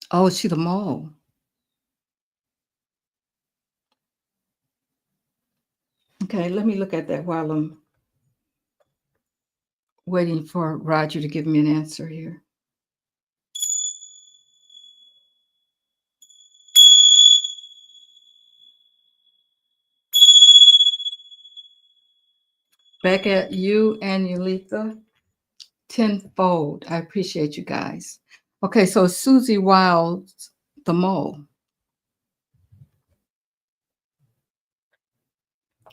Oh, is she the mole? Okay, let me look at that while I'm waiting for Roger to give me an answer here. Back at you and Yulitha, tenfold. I appreciate you guys. Okay, so Susie Wiles, the mole.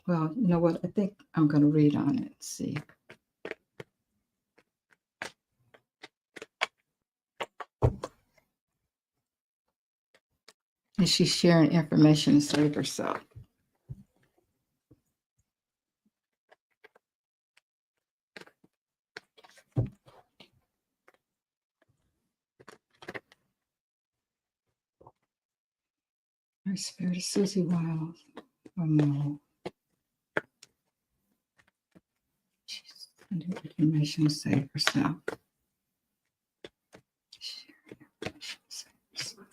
Well, you know what? I think I'm going to read on it. See. Is she sharing information to save herself? Her spirit is Susie Wiles, a mole. She's sending information to save herself. Sharing information to save herself.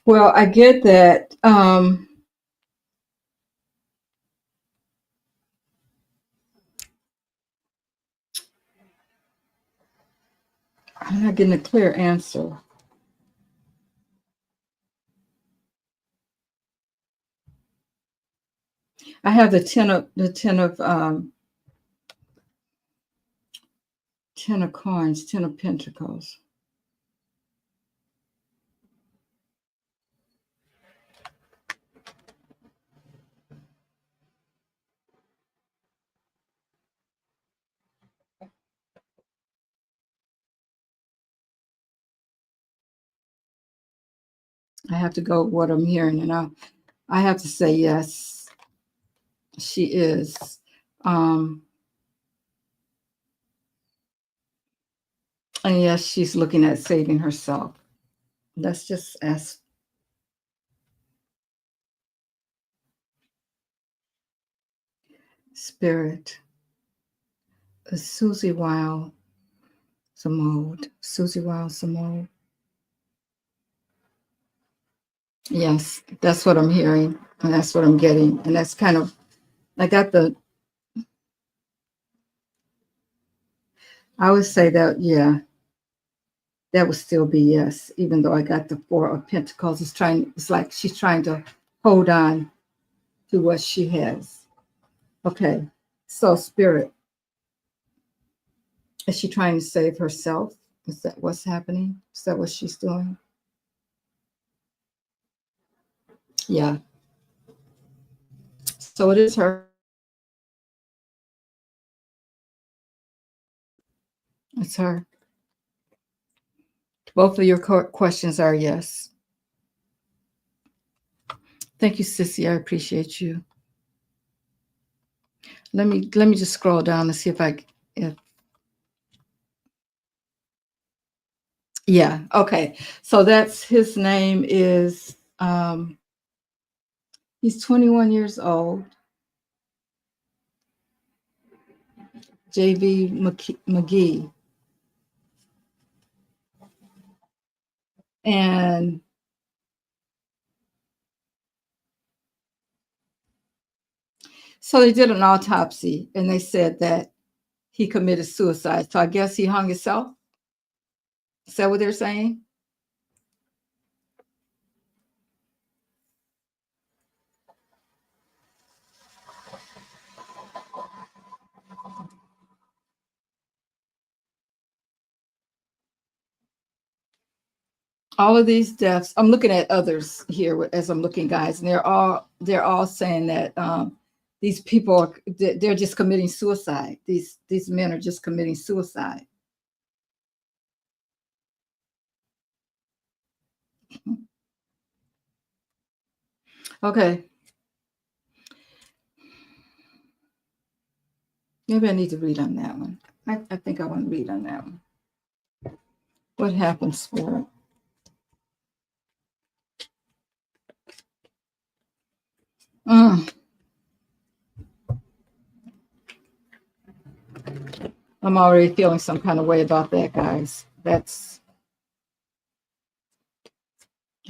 Well, I get that. I'm not getting a clear answer. I have the ten of coins, 10 of pentacles. I have to go with what I'm hearing, and I have to say yes, she is. And yes, she's looking at saving herself. Let's just ask. Spirit. Susie Wild Samode. Susie Wild Samode. Yes, that's what I'm hearing. And that's what I'm getting. And that's kind of, I got I would say that, yeah, that would still be yes, even though I got the 4 of Pentacles. It's like she's trying to hold on to what she has. Okay. So, Spirit, is she trying to save herself? Is that what's happening? Is that what she's doing? Yeah. So it is her. It's her. Both of your questions are yes. Thank you, Sissy. I appreciate you. Let me just scroll down and see if yeah, okay. So that's his name is he's 21 years old. JV McGee. And so they did an autopsy and they said that he committed suicide. So I guess he hung himself. Is that what they're saying? All of these deaths, I'm looking at others here as I'm looking, guys, and they're all saying that these people are they're just committing suicide. These men are just committing suicide. Okay. Maybe I need to read on that one. I think I want to read on that one. What happens, Spirit? Mm. I'm already feeling some kind of way about that, guys. That's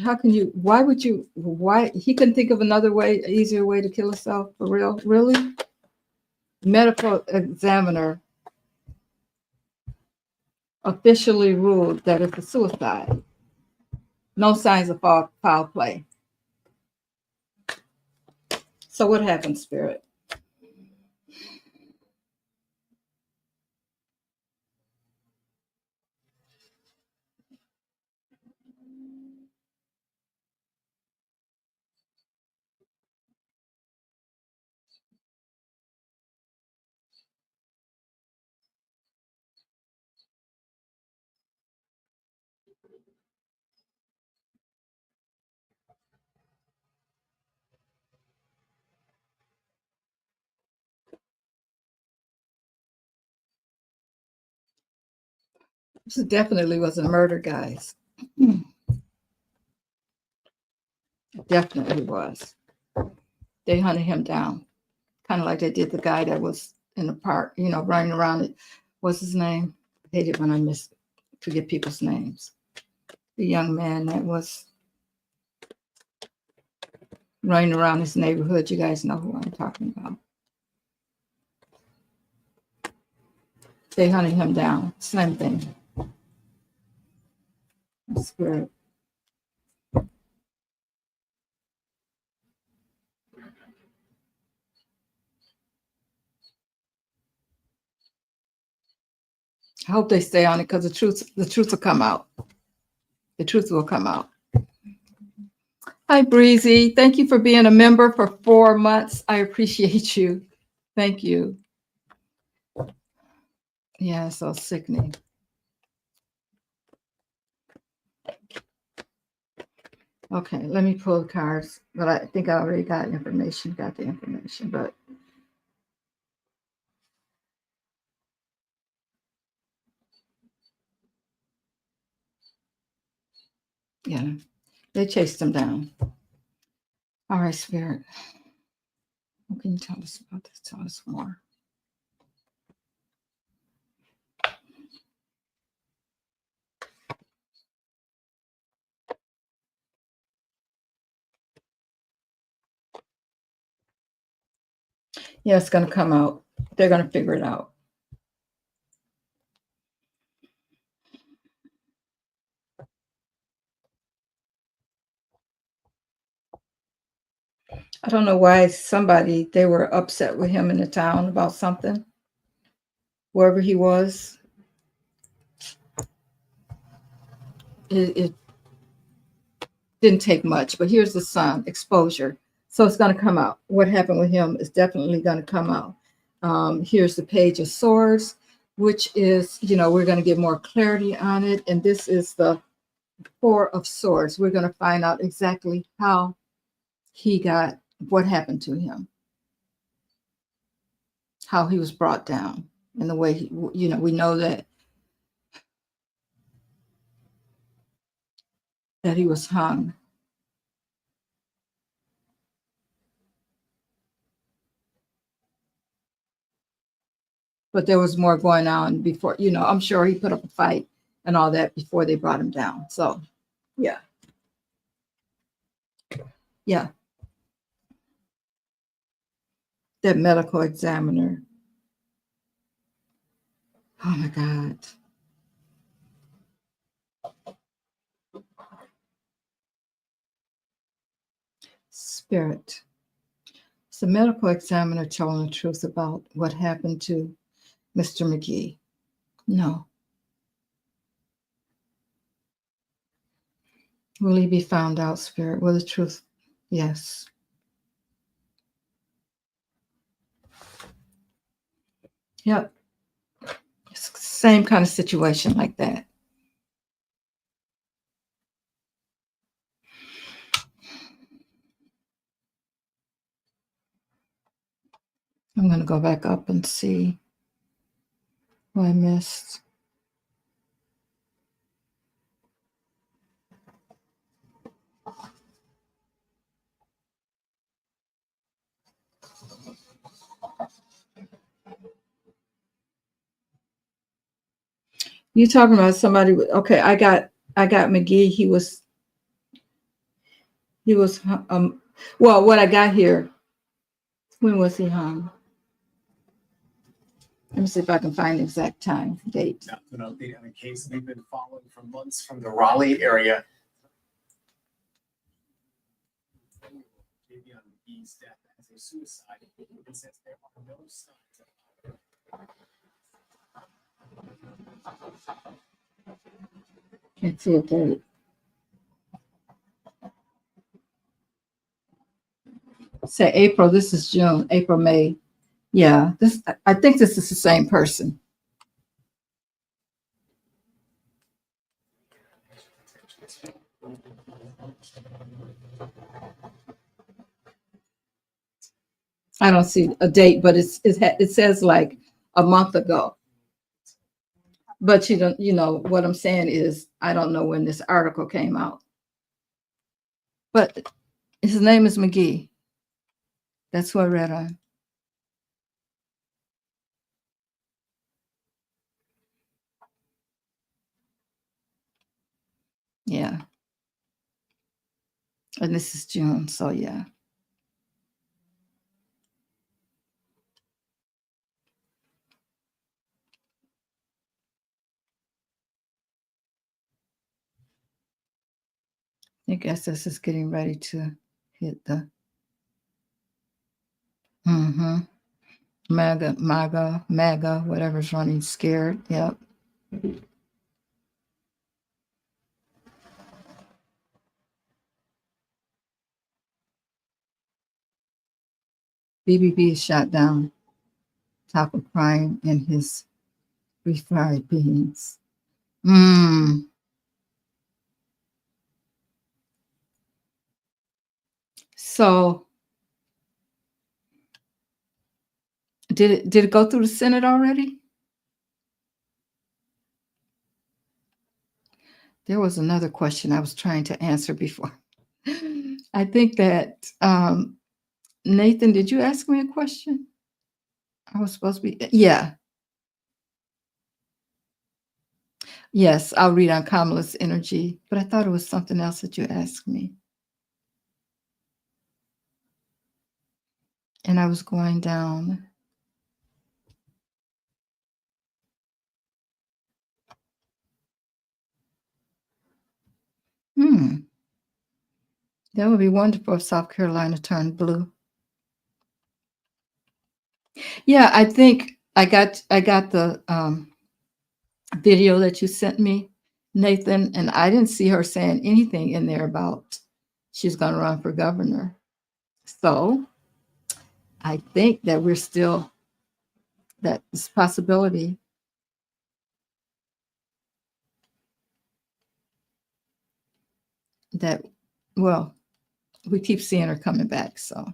how can you? Why would you? Why he couldn't think of another way, easier way to kill himself? For real? Really? Medical examiner officially ruled that it's a suicide. No signs of foul play. So what happened, Spirit? This definitely was a murder, guys. It definitely was. They hunted him down, kind of like they did the guy that was in the park, running around it. What's his name? I hate it when I forget people's names. The young man that was running around his neighborhood. You guys know who I'm talking about. They hunted him down. Same thing. That's good. I hope they stay on it because the truth will come out. The truth will come out. Hi, Breezy. Thank you for being a member for 4 months. I appreciate you. Thank you. Yeah, so sickening. Okay, let me pull the cards. But I think I already got the information, but yeah, they chased him down. All right, Spirit. What can you tell us about this? Tell us more. Yeah, it's going to come out. They're going to figure it out. I don't know why they were upset with him in the town about something, wherever he was. it didn't take much, but here's the sun exposure. So it's going to come out. What happened with him is definitely going to come out. Here's the page of swords, which is, we're going to get more clarity on it. And this is the four of swords. We're going to find out exactly how he got, what happened to him, how he was brought down, and the way he, we know that he was hung. But there was more going on before, I'm sure he put up a fight and all that before they brought him down. So, yeah. Yeah. That medical examiner. Oh my God. Spirit. So, medical examiner telling the truth about what happened to Mr. McGee. No. Will he be found out, Spirit? Will the truth? Yes. Yep. Same kind of situation like that. I'm going to go back up and see what I missed. You talking about somebody? Okay, I got McGee. He was well, what I got here. When was he hung? Let me see if I can find the exact time, date. Now, an update on a case we've been following for months from the Raleigh area. Maybe on McGee's death as a suicide. It says there are no signs of. Can't see a date. Say April. This is June. April, May. Yeah, I think this is the same person. I don't see a date, but it says like a month ago. But what I'm saying is I don't know when this article came out. But his name is McGee. That's who I read on. Yeah. And this is June, so yeah. I guess this is getting ready to hit the MAGA, whatever's running scared. Yep. BBB is shot down, top of crying in his refried beans. So did it go through the Senate already? There was another question I was trying to answer before. I think that Nathan, did you ask me a question? I was supposed to be, yeah. Yes, I'll read on Kamala's energy, but I thought it was something else that you asked me. And I was going down. That would be wonderful if South Carolina turned blue. Yeah, I think I got the video that you sent me, Nathan, and I didn't see her saying anything in there about she's going to run for governor. So I think that we're still, that this possibility that, well, we keep seeing her coming back. So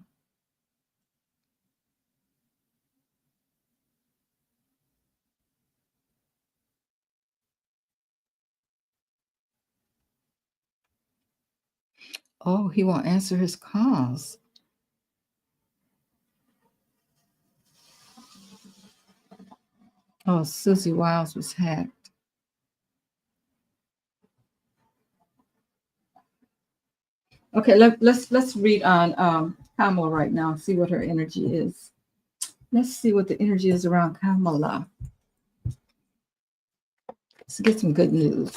oh, he won't answer his calls. Oh, Susie Wiles was hacked. Okay, let's read on Kamala right now and see what her energy is. Let's see what the energy is around Kamala. Let's get some good news.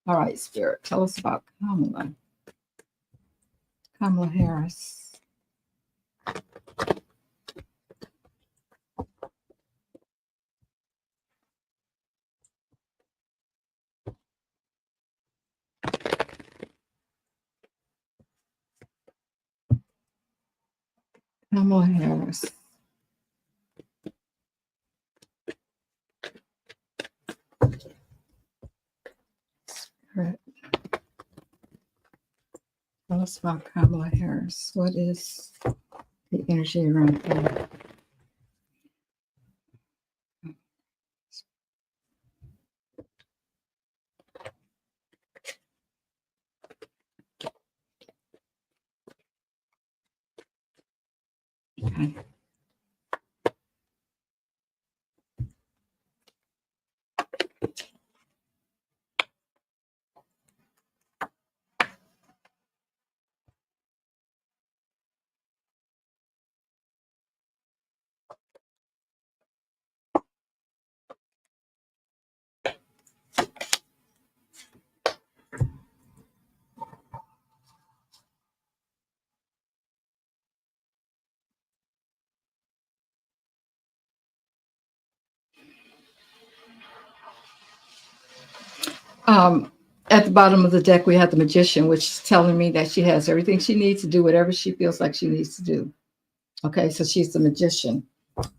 All right, Spirit, tell us about Kamala. Kamala Harris. Kamala Harris. Spirit. Tell us about Kamala Harris. What is the energy around her? Okay. At the bottom of the deck, we have the Magician, which is telling me that she has everything she needs to do whatever she feels like she needs to do. Okay, so she's the Magician.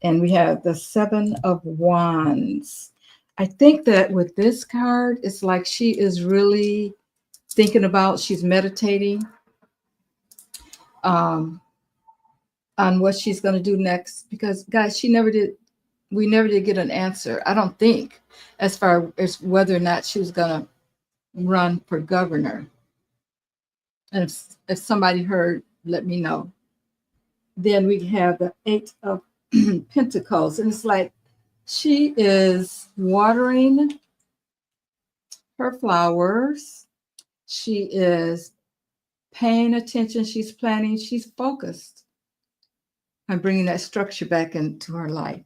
And we have the Seven of Wands. I think that with this card, it's like she is really thinking about, she's meditating on what she's going to do next. Because, guys, we never did get an answer, I don't think, as far as whether or not she was going to run for governor. And if somebody heard, let me know. Then we have the Eight of Pentacles. And it's like she is watering her flowers. She is paying attention. She's planning. She's focused on bringing that structure back into her life.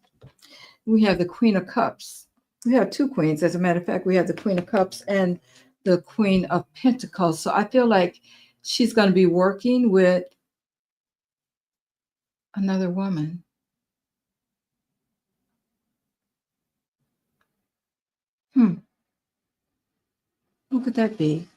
We have the Queen of Cups. We have two queens. As a matter of fact, we have the Queen of Cups and the Queen of Pentacles. So I feel like she's going to be working with another woman. Who could that be?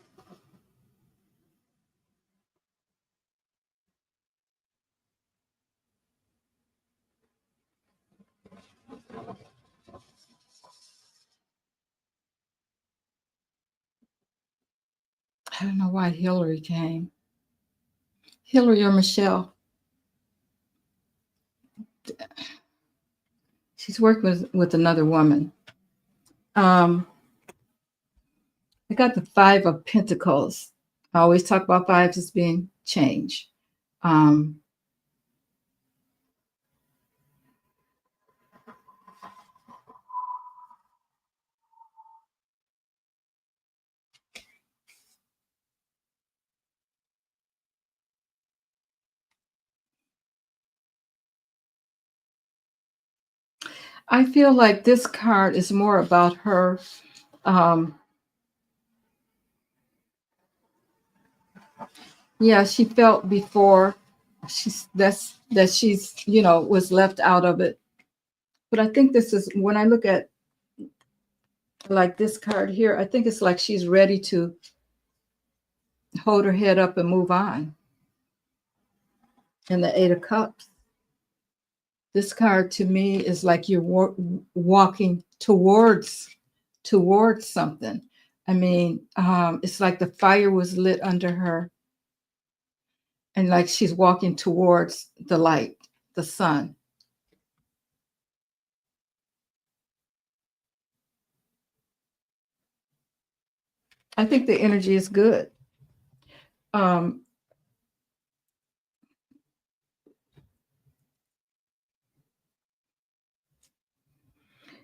I don't know why Hillary came. Hillary or Michelle. She's working with another woman. I got the Five of Pentacles. I always talk about fives as being change. I feel like this card is more about her. Yeah, she felt before that she's was left out of it. But I think this is, when I look at like this card here, I think it's like she's ready to hold her head up and move on. And the Eight of Cups. This card to me is like you're walking towards something. I mean, it's like the fire was lit under her, and like she's walking towards the light, the sun. I think the energy is good. Um,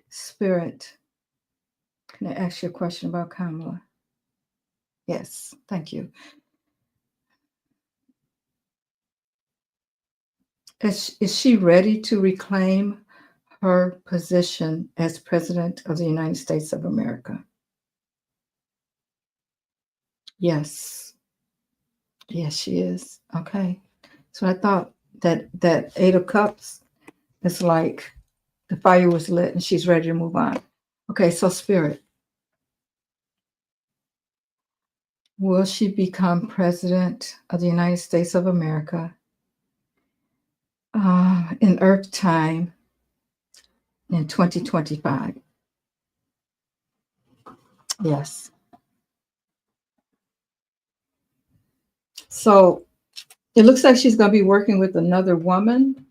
Spirit, can I ask you a question about Kamala? Yes, thank you. Is she ready to reclaim her position as President of the United States of America? Yes. Yes, she is. Okay. So I thought that Eight of Cups is like the fire was lit and she's ready to move on. Okay, so Spirit, will she become President of the United States of America in Earth time in 2025? Yes. So it looks like she's going to be working with another woman,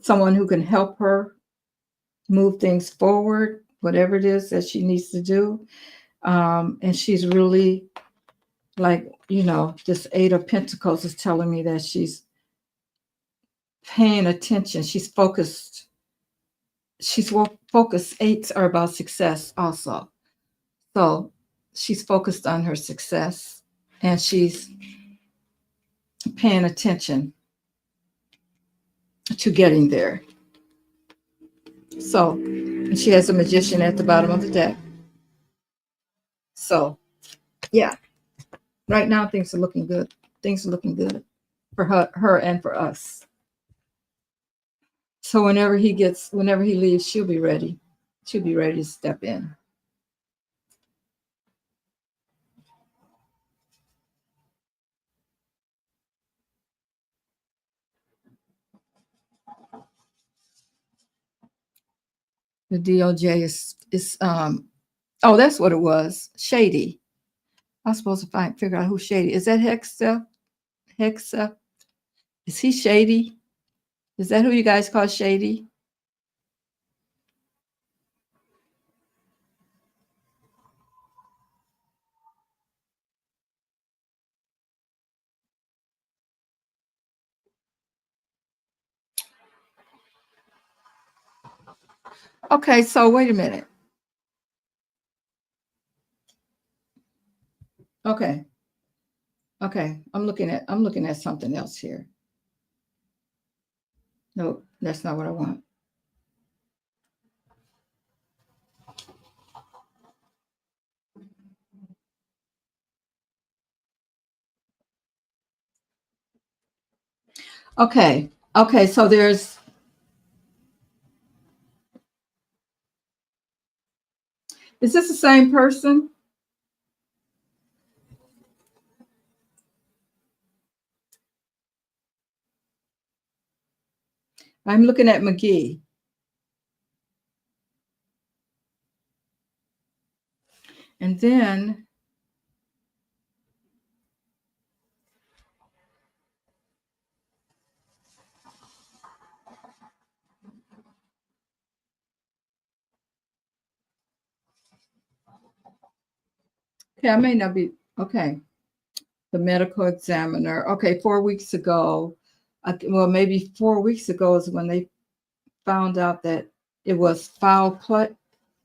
someone who can help her move things forward, whatever it is that she needs to do. And she's really like, this Eight of Pentacles is telling me that she's paying attention. She's focused. She's focused. Eights are about success also. So she's focused on her success and she's paying attention to getting there. So, and she has a Magician at the bottom of the deck. So, yeah, right now things are looking good. Things are looking good for her and for us. So whenever he leaves, she'll be ready. She'll be ready to step in. The DOJ is oh, that's what it was. Shady. I was supposed to figure out who's Shady. Is that Hexa? Hexa? Is he Shady? Is that who you guys call Shady? Okay, so wait a minute. Okay. Okay. I'm looking at something else here. No, that's not what I want. Okay. Okay, so is this the same person? I'm looking at McGee. And then okay, I may not be okay. The medical examiner. Okay, 4 weeks ago. Well, maybe 4 weeks ago is when they found out that it was foul play.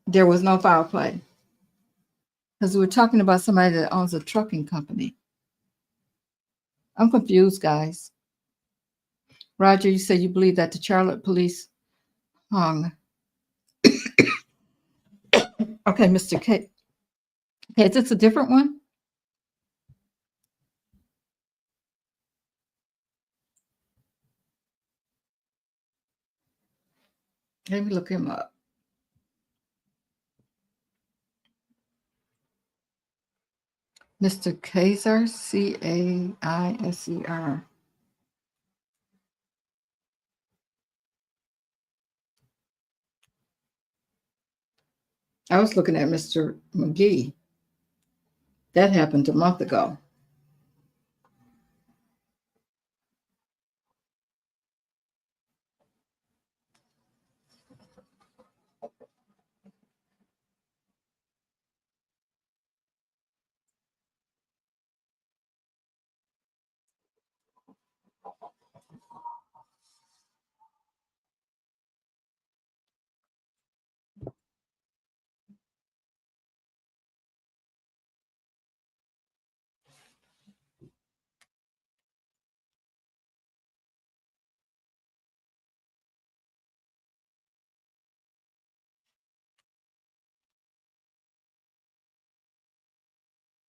There was no foul play. Because we're talking about somebody that owns a trucking company. I'm confused, guys. Roger, you said you believe that the Charlotte police hung. Okay, Mr. K. Okay, is this a different one? Let me look him up. Mr. Kaiser, Caiser. I was looking at Mr. McGee. That happened a month ago.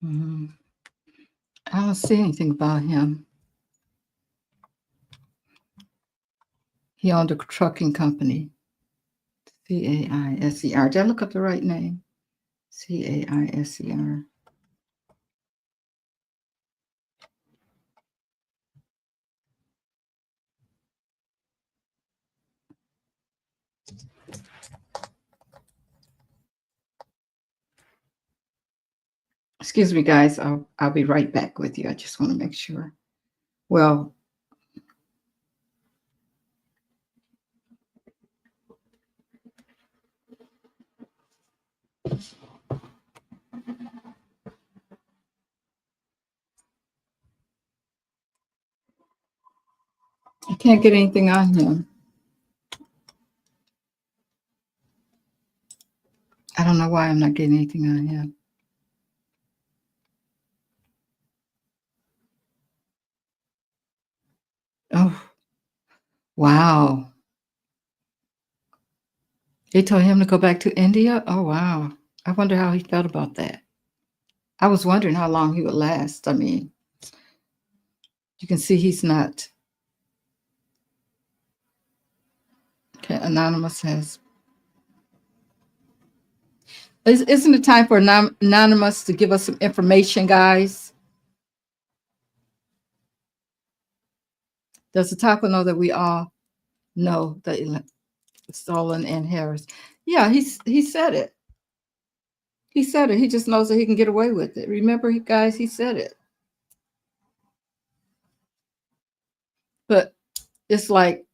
Mhm. I don't see anything about him. He owned a trucking company. Caiser. Did I look up the right name? Caiser. Excuse me, guys. I'll be right back with you. I just want to make sure. Well, I can't get anything on him. I don't know why I'm not getting anything on him. Oh, wow. They told him to go back to India? Oh, wow. I wonder how he felt about that. I was wondering how long he would last. I mean, you can see he's not. Okay, Anonymous has. Isn't it time for Anonymous to give us some information, guys? Does the title know that we all know that Stolen and Harris? Yeah, he said it. He said it. He just knows that he can get away with it. Remember, guys, he said it. But it's like,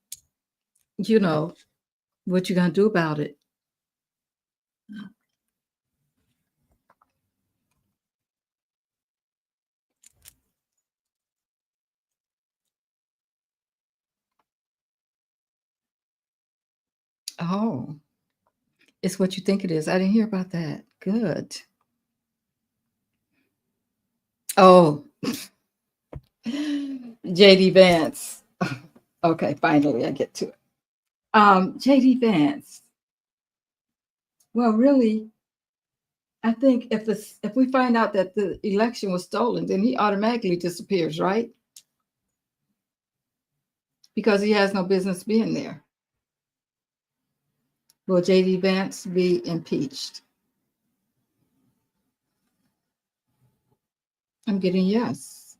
what you gonna do about it? Oh, it's what you think it is. I didn't hear about that. Good. Oh, JD Vance. Okay, finally I get to it. JD Vance. Well, really, I think if we find out that the election was stolen, then he automatically disappears, right? Because he has no business being there. Will JD Vance be impeached? I'm getting yes.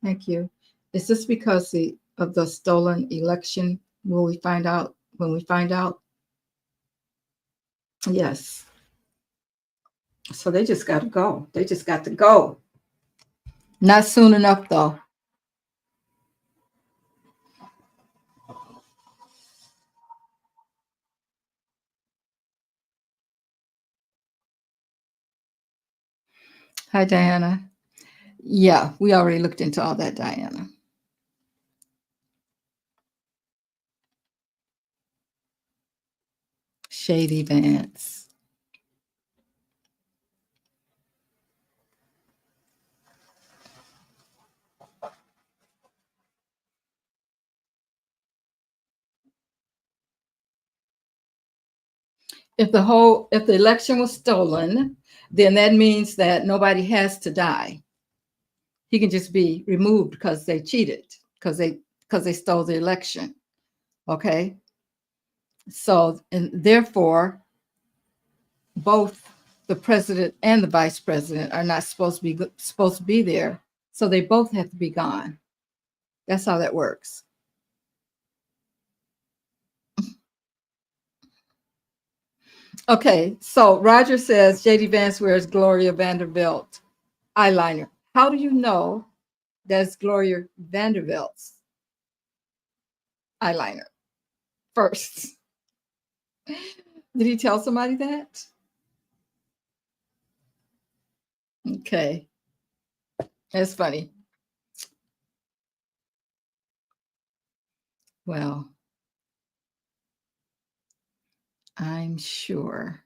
Thank you. Is this because of the stolen election? Will we find out when we find out? Yes. So they just got to go. They just got to go. Not soon enough, though. Hi, Diana. Yeah, we already looked into all that, Diana. Shady Vance. If the election was stolen, then that means that nobody has to die. He can just be removed because they cheated, because they stole the election. Okay. So, and therefore, both the president and the vice president are not supposed to be there. So they both have to be gone. That's how that works. Okay, so Roger says JD Vance wears Gloria Vanderbilt eyeliner. How do you know that's Gloria Vanderbilt's eyeliner first? Did he tell somebody that? Okay, that's funny. Well, I'm sure.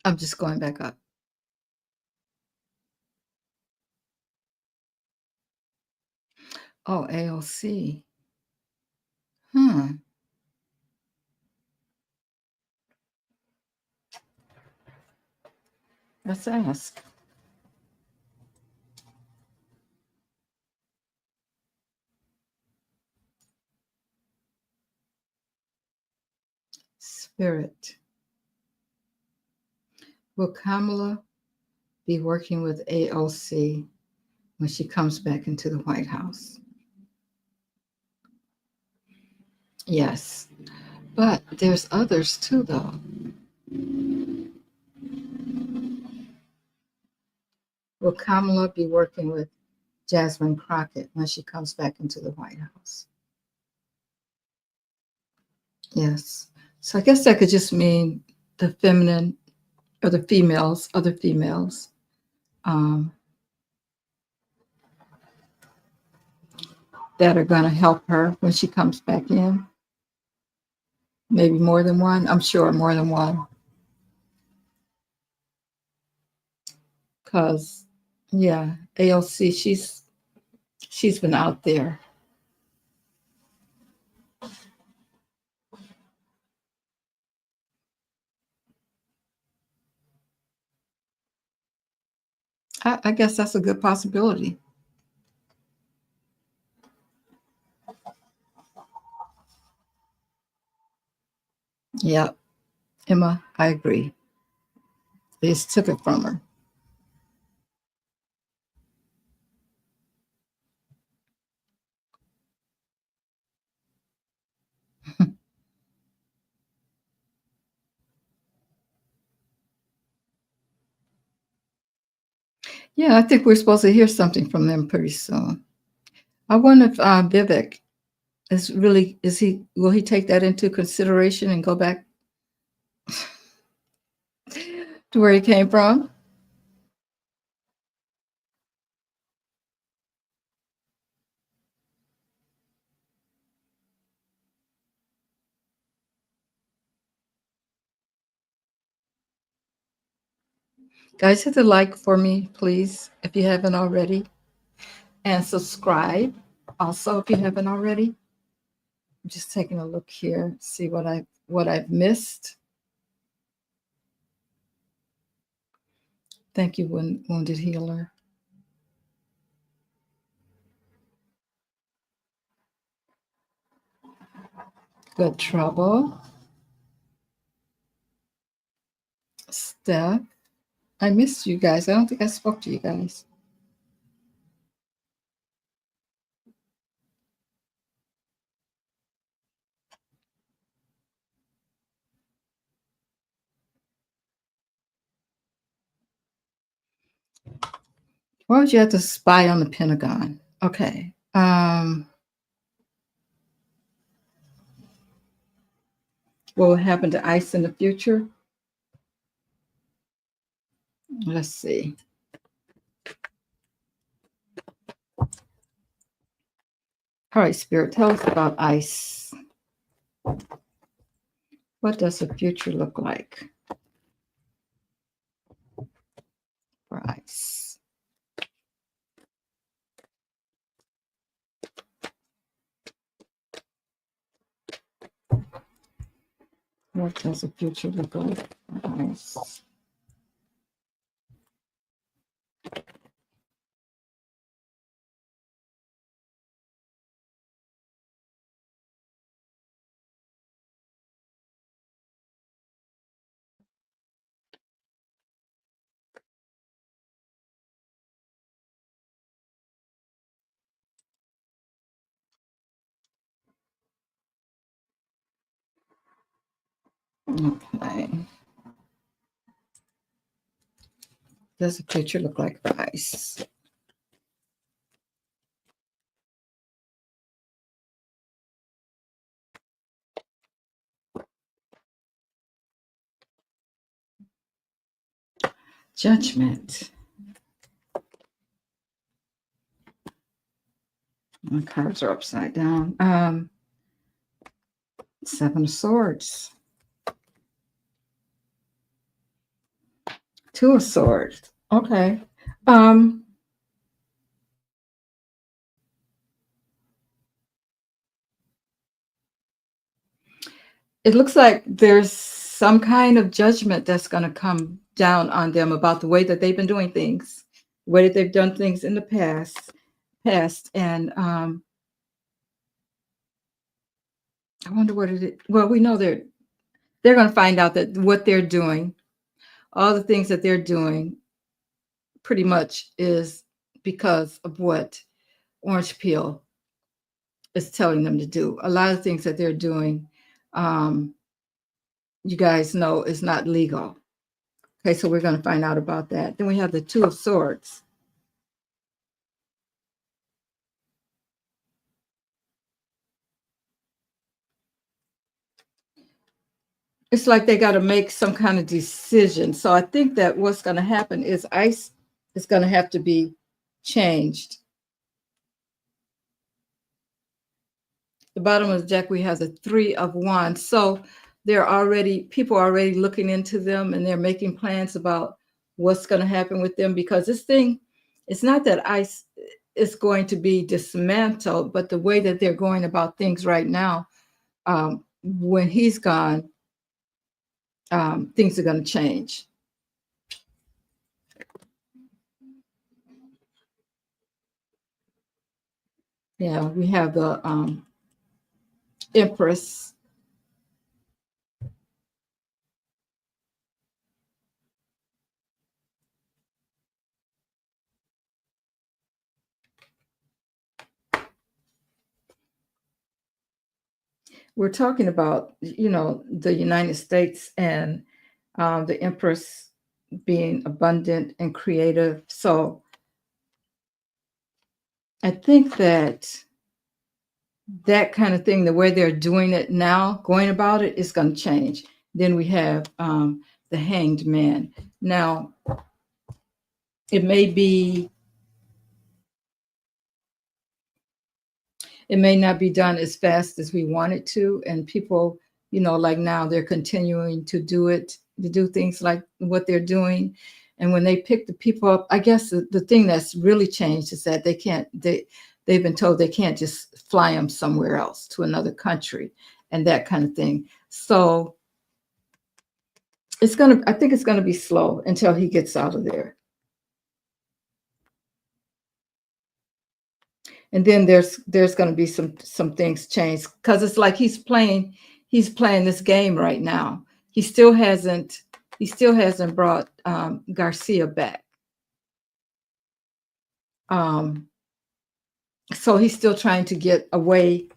I'm just going back up. Oh, AOC. Hmm. Let's ask. Spirit. Will Kamala be working with AOC when she comes back into the White House? Yes. But there's others too, though. Will Kamala be working with Jasmine Crockett when she comes back into the White House? Yes. So I guess that could just mean the feminine or the females, other females, um, that are going to help her when she comes back in. Maybe more than one. I'm sure more than one. Because, yeah, AOC, she's been out there. I guess that's a good possibility. Yeah, Emma, I agree. They just took it from her. Yeah, I think we're supposed to hear something from them pretty soon. I wonder if Vivek will he take that into consideration and go back to where he came from? Guys, hit the like for me, please, if you haven't already, and subscribe also if you haven't already. I'm just taking a look here, see what I've missed. Thank you, Wounded Healer. Good Trouble. Steph. I missed you guys. I don't think I spoke to you guys. Why would you have to spy on the Pentagon? Okay. What will happen to ICE in the future? Let's see. All right, Spirit, tell us about ICE. What does the future look like for ICE? What does the future look like? Nice. Okay. Does the future look like rice? Judgment. My cards are upside down. Seven of Swords. Two of Swords. Okay. It looks like there's some kind of judgment that's going to come down on them about the way that they've been doing things, the way that they've done things in the past, and I wonder what it is. Well, we know they're going to find out that what they're doing, all the things that they're doing, pretty much is because of what Orange Peel is telling them to do. A lot of things that they're doing, you guys know, is not legal. Okay, so we're going to find out about that. Then we have the Two of Swords. It's like they got to make some kind of decision. So I think that what's going to happen is ice is going to have to be changed. The bottom of the deck, we have the Three of Wands. So people are already looking into them, and they're making plans about what's going to happen with them, because this thing, it's not that ice is going to be dismantled, but the way that they're going about things right now, when he's gone, things are going to change. Yeah, we have the Empress. We're talking about, the United States and the Empress being abundant and creative. So I think that kind of thing, the way they're doing it now, going about it, is going to change. Then we have the Hanged Man. Now, it may not be done as fast as we want it to, and people, like now, they're continuing to do things like what they're doing. And when they pick the people up, I guess the thing that's really changed is that they've been told they can't just fly them somewhere else to another country and that kind of thing. So I think it's gonna be slow until he gets out of there. And then there's going to be some things change, because it's like he's playing this game right now. He still hasn't brought Garcia back. So he's still trying to get away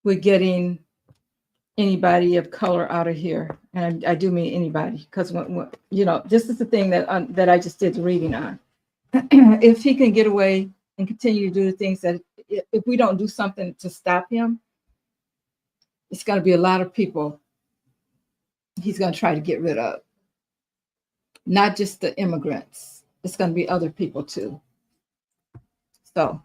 with getting anybody of color out of here, and I do mean anybody, because when this is the thing that I just did the reading on. If he can get away and continue to do the things that, if we don't do something to stop him, it's going to be a lot of people he's going to try to get rid of. Not just the immigrants. It's going to be other people too. So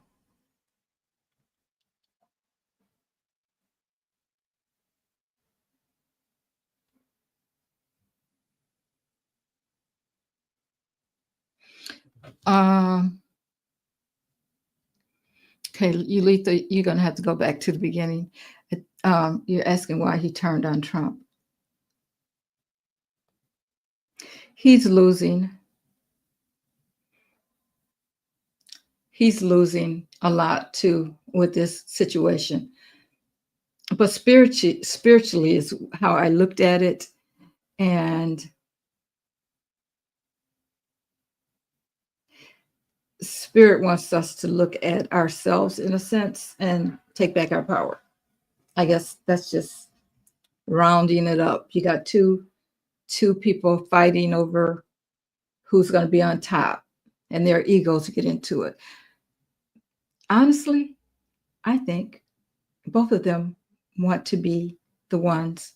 okay, Ulitha, you're going to have to go back to the beginning. You're asking why he turned on Trump. He's losing. He's losing a lot too with this situation. But spiritually is how I looked at it. And spirit wants us to look at ourselves in a sense and take back our power. I guess that's just rounding it up. You got two people fighting over who's going to be on top, and their egos get into it. Honestly, I think both of them want to be the ones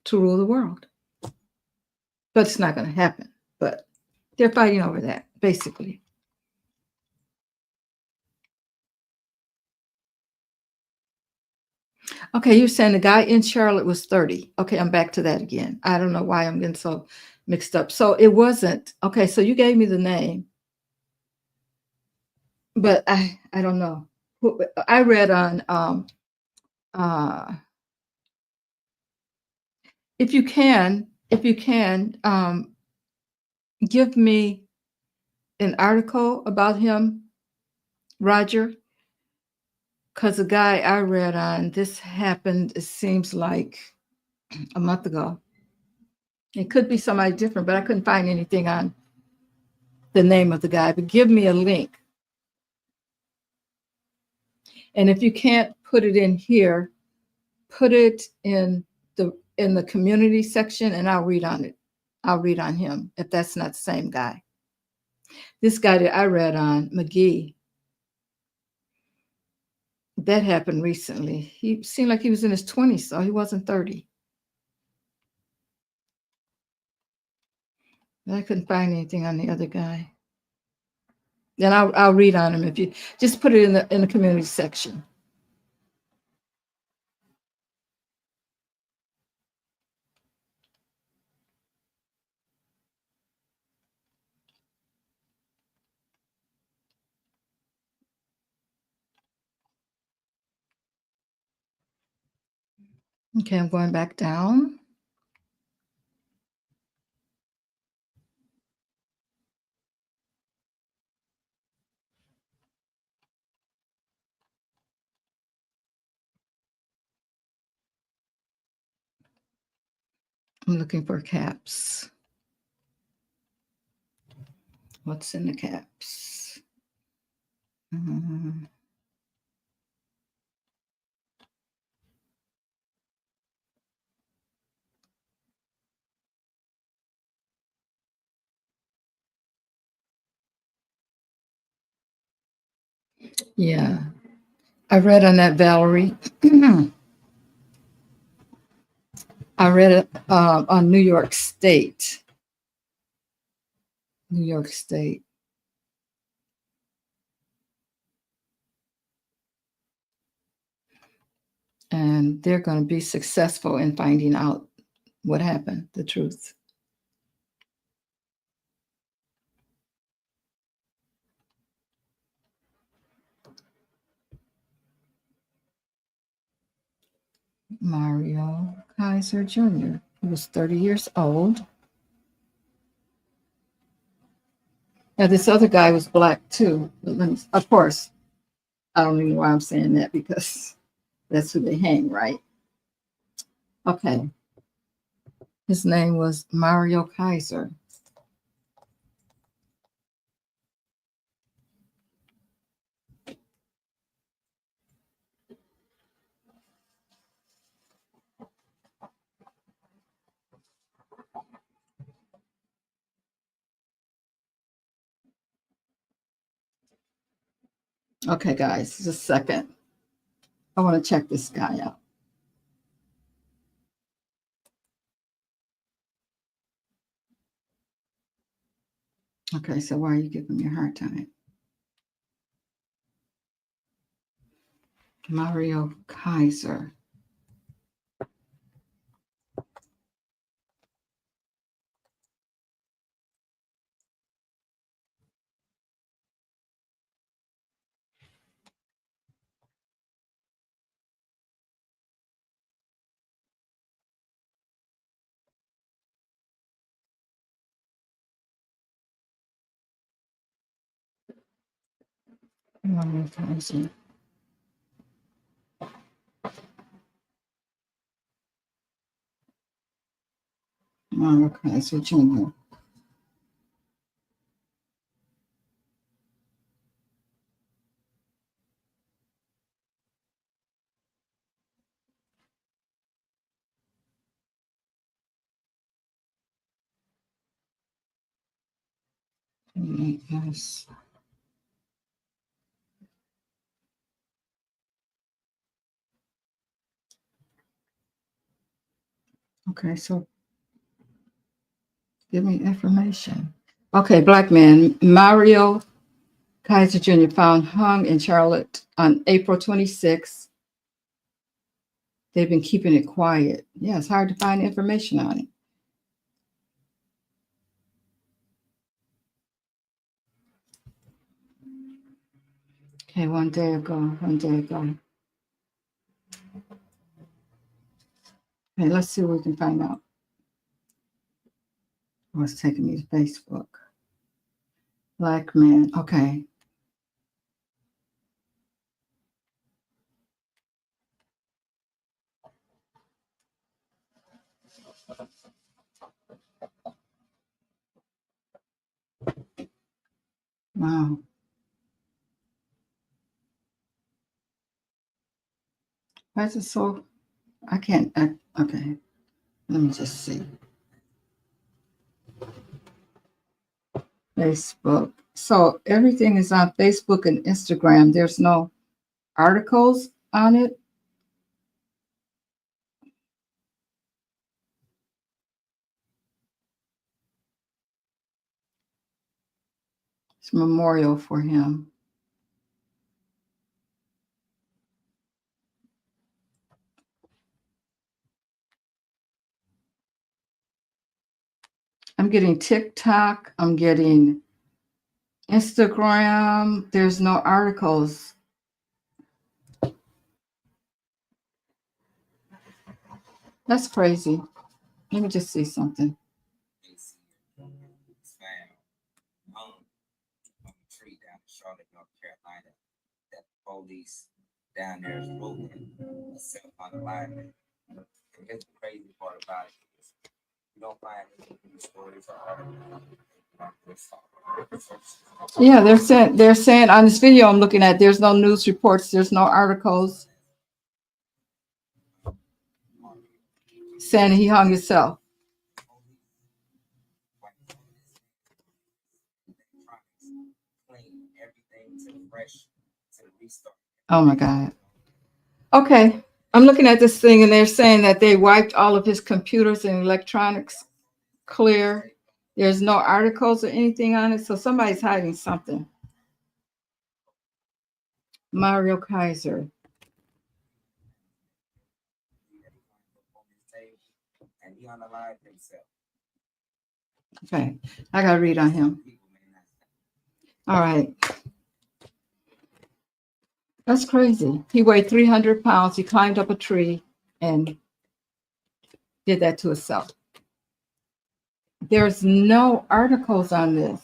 to rule the world. But it's not going to happen. But they're fighting over that, basically. Okay, you're saying the guy in Charlotte was 30. Okay, I'm back to that again. I don't know why I'm getting so mixed up. So it wasn't. Okay, so you gave me the name, but I don't know. I read on uh if you can give me an article about him, Roger, because the guy I read on, this happened, it seems like a month ago. It could be somebody different, but I couldn't find anything on the name of the guy. But give me a link. And if you can't put it in here, put it in the community section and I'll read on it. I'll read on him if that's not the same guy. This guy that I read on, McGee, that happened recently. He seemed like he was in his 20s, so he wasn't 30. But I couldn't find anything on the other guy. Then I'll read on him if you just put it in the community section. Okay, I'm going back down. I'm looking for caps. What's in the caps? Mhm. Yeah, I read on that, Valerie. I read it on New York State. New York State. And they're going to be successful in finding out what happened, the truth. Mario Kaiser Jr. He was 30 years old. Now, this other guy was black too. Of course, I don't even know why I'm saying that because that's who they hang, right? Okay. His name was Mario Kaiser. Okay, guys, just a second. I want to check this guy out. Okay, so why are you giving me a hard time? Mario Kaiser. Mario Kaiser. Mario Kaiser Jr. Yes. Okay, so give me information. Okay, black man, Mario Kaiser Jr. found hung in Charlotte on April 26th. They've been keeping it quiet. Yeah, it's hard to find information on it. Okay, one day ago. Okay, let's see what we can find out. Oh, it's taking me to Facebook. Black man. Okay. Wow. Why is it so? I can't. Okay. Let me just see. Facebook. So everything is on Facebook and Instagram. There's no articles on it. It's a memorial for him. I'm getting TikTok. I'm getting Instagram. There's no articles. That's crazy. Let me just see something. Tree down in Charlotte, North Carolina, that the police down there is moving itself on alignment. And here's the crazy part about it is you don't find any news stories or articles. Yeah, they're saying on this video I'm looking at, there's no news reports, there's no articles saying he hung himself. Oh my God. Okay. I'm looking at this thing and they're saying that they wiped all of his computers and electronics clear. There's no articles or anything on it. So somebody's hiding something. Mario Kaiser. And he unalived himself. Okay. I got to read on him. All right. That's crazy. He weighed 300 pounds. He climbed up a tree and did that to himself. There's no articles on this.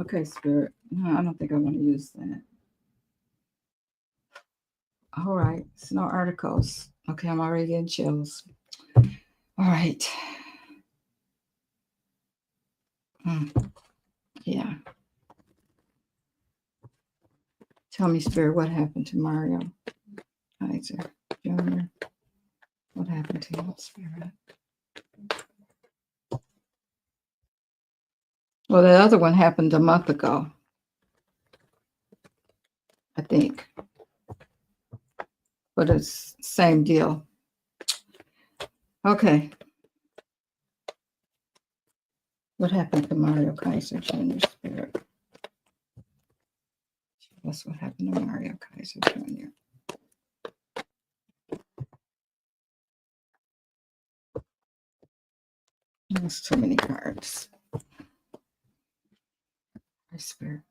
Okay, Spirit. No, I don't think I want to use that. All right. It's no articles. Okay, I'm already getting chills. All right. Yeah. Tell me, Spirit, what happened to Mario Kaiser Jr.? What happened to him, Spirit? Well, the other one happened a month ago, I think. But it's same deal. Okay. What happened to Mario Kaiser Jr. Spirit? That's what happened to Mario Kaiser Jr. There's too many cards. My Spirit.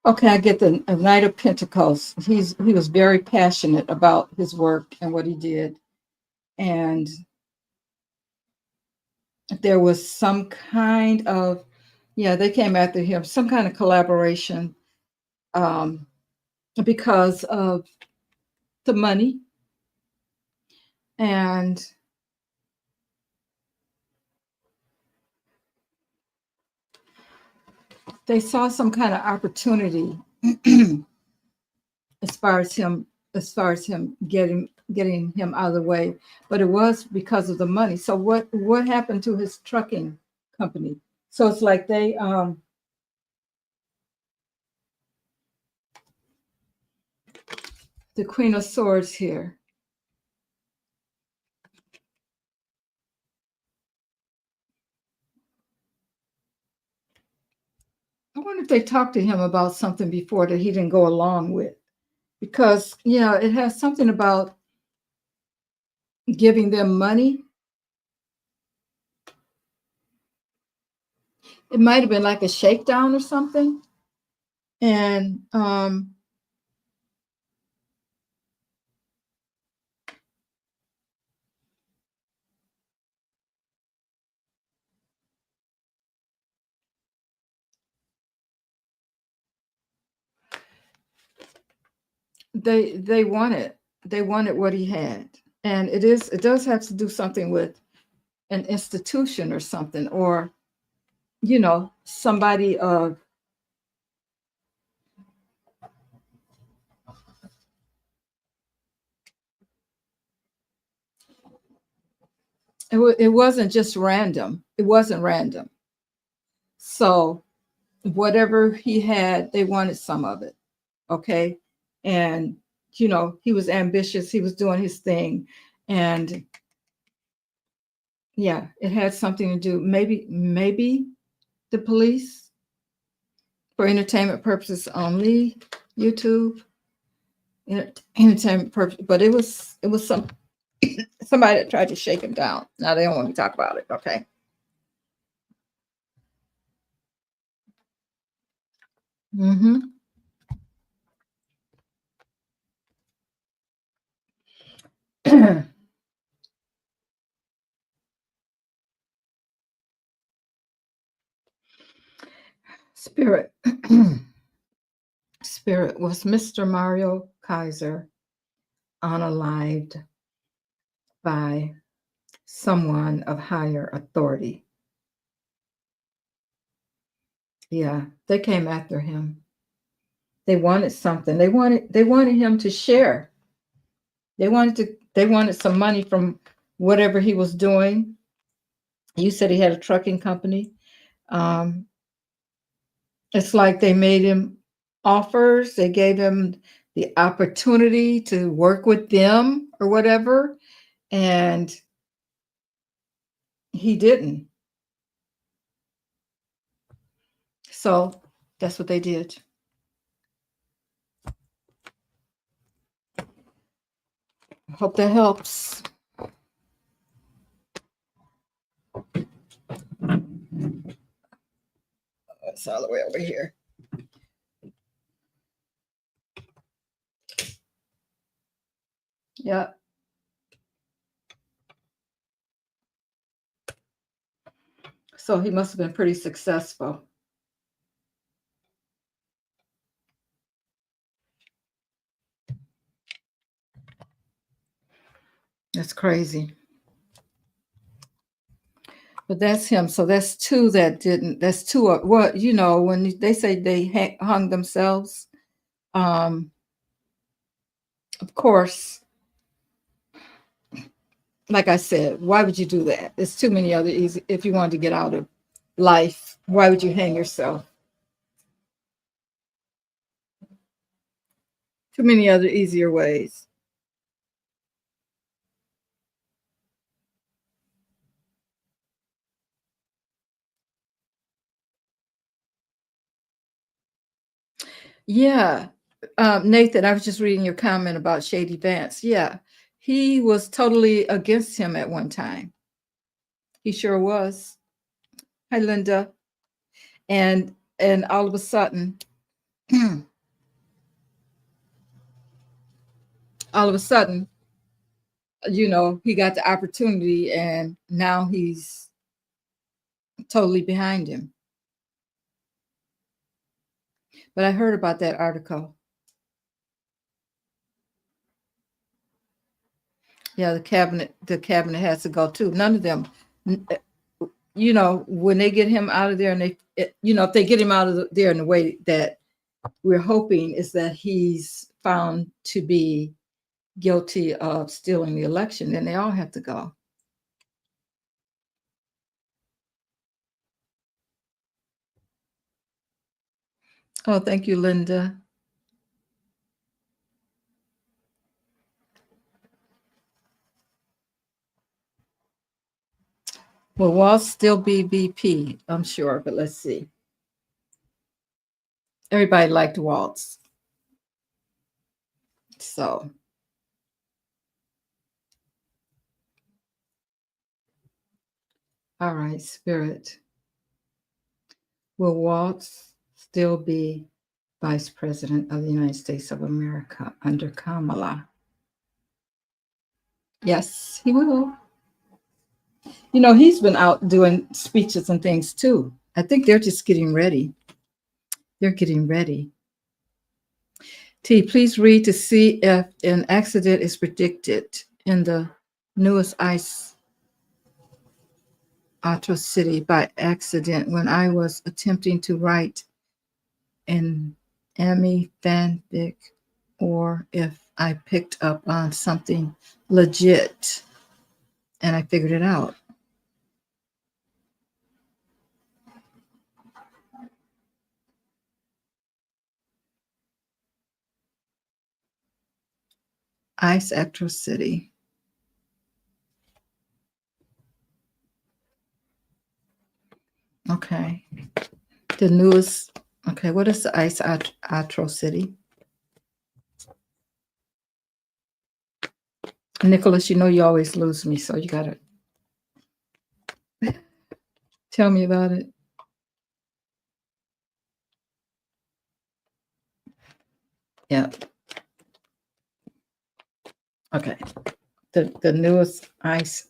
Okay, I get the Knight of Pentacles. He was very passionate about his work and what he did, and there was some kind of, yeah, they came after him, some kind of collaboration, um, because of the money, and they saw some kind of opportunity as far as him getting him out of the way, but it was because of the money. So what happened to his trucking company? So it's like they the Queen of Swords here. I wonder if they talked to him about something before that he didn't go along with, because yeah, it has something about giving them money. It might have been like a shakedown or something, and they wanted what he had, and it does have to do something with an institution or something, or somebody of it wasn't just random. It wasn't random. So whatever he had, they wanted some of it. Okay. And he was ambitious, he was doing his thing, and yeah, it had something to do, maybe the police, for entertainment purposes only, YouTube, entertainment purpose, but it was somebody that tried to shake him down. Now they don't want me to talk about it. Okay. Mm-hmm. Spirit. Spirit, was Mr. Mario Kaiser unalived by someone of higher authority? Yeah, they came after him. They wanted something. They wanted him to share. They wanted some money from whatever he was doing. You said he had a trucking company. Um, it's like they made him offers. They gave him the opportunity to work with them or whatever, and he didn't. So that's what they did. Hope that helps. It's all the way over here. Yeah. So he must have been pretty successful. That's crazy. But that's him. So that's two that didn't. That's two. What when they say they hung themselves, um, of course, like I said, why would you do that? There's too many other easy. If you wanted to get out of life, why would you hang yourself? Too many other easier ways. Yeah. Nathan, I was just reading your comment about Shady Vance. Yeah, he was totally against him at one time. He sure was. Hi, Linda. And all of a sudden, all of a sudden, he got the opportunity and now he's totally behind him. But I heard about that article. Yeah, the cabinet has to go too. None of them, when they get him out of there, and if they get him out of there in the way that we're hoping, is that he's found to be guilty of stealing the election, then they all have to go. Oh, thank you, Linda. Well, Walt's still be VP, I'm sure, but let's see. Everybody liked Waltz. So, all right, Spirit. Will Waltz still be Vice President of the United States of America under Kamala? Yes, he will. He's been out doing speeches and things too. I think they're just getting ready. They're getting ready. T, please read to see if an accident is predicted in the newest ice atrocity by accident when I was attempting to write an Emmy fanfic, or if I picked up on something legit and I figured it out. Ice atrocity. Okay. The newest. Okay, what is the ice atrocity? Nicholas, you always lose me, so you gotta tell me about it. Yeah. Okay. The newest ice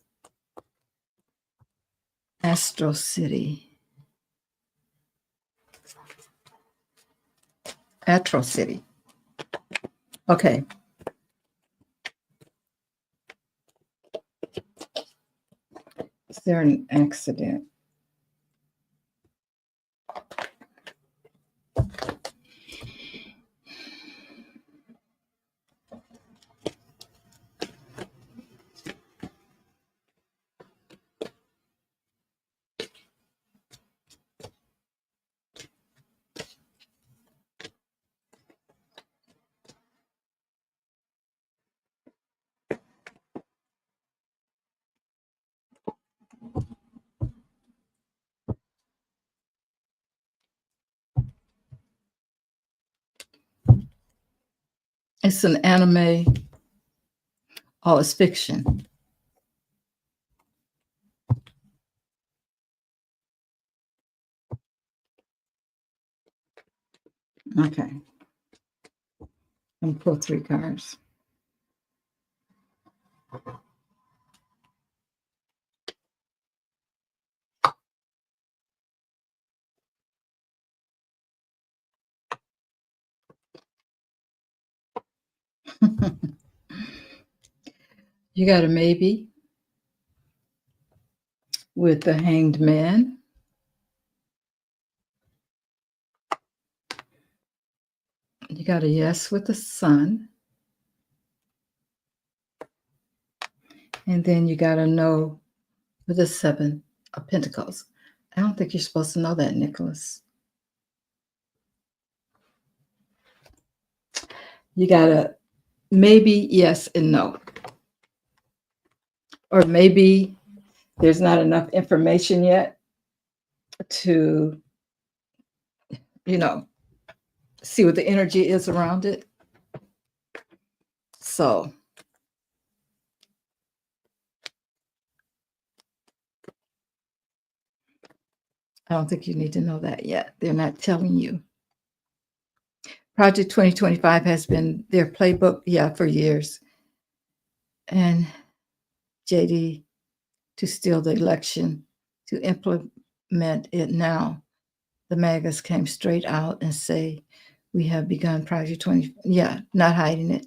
atrocity. Atrocity. Okay. Is there an accident? It's an anime. Oh, it's fiction. Okay. I'm pull 3 cards. You got a maybe with the Hanged Man. You got a yes with the Sun. And then you got a no with the 7 of Pentacles. I don't think you're supposed to know that, Nicholas. You got a maybe, yes, and no. Or maybe there's not enough information yet to, see what the energy is around it. So I don't think you need to know that yet. They're not telling you. Project 2025 has been their playbook, yeah, for years. And JD to steal the election, to implement it now. The MAGAs came straight out and say, we have begun Project 20. Yeah, not hiding it.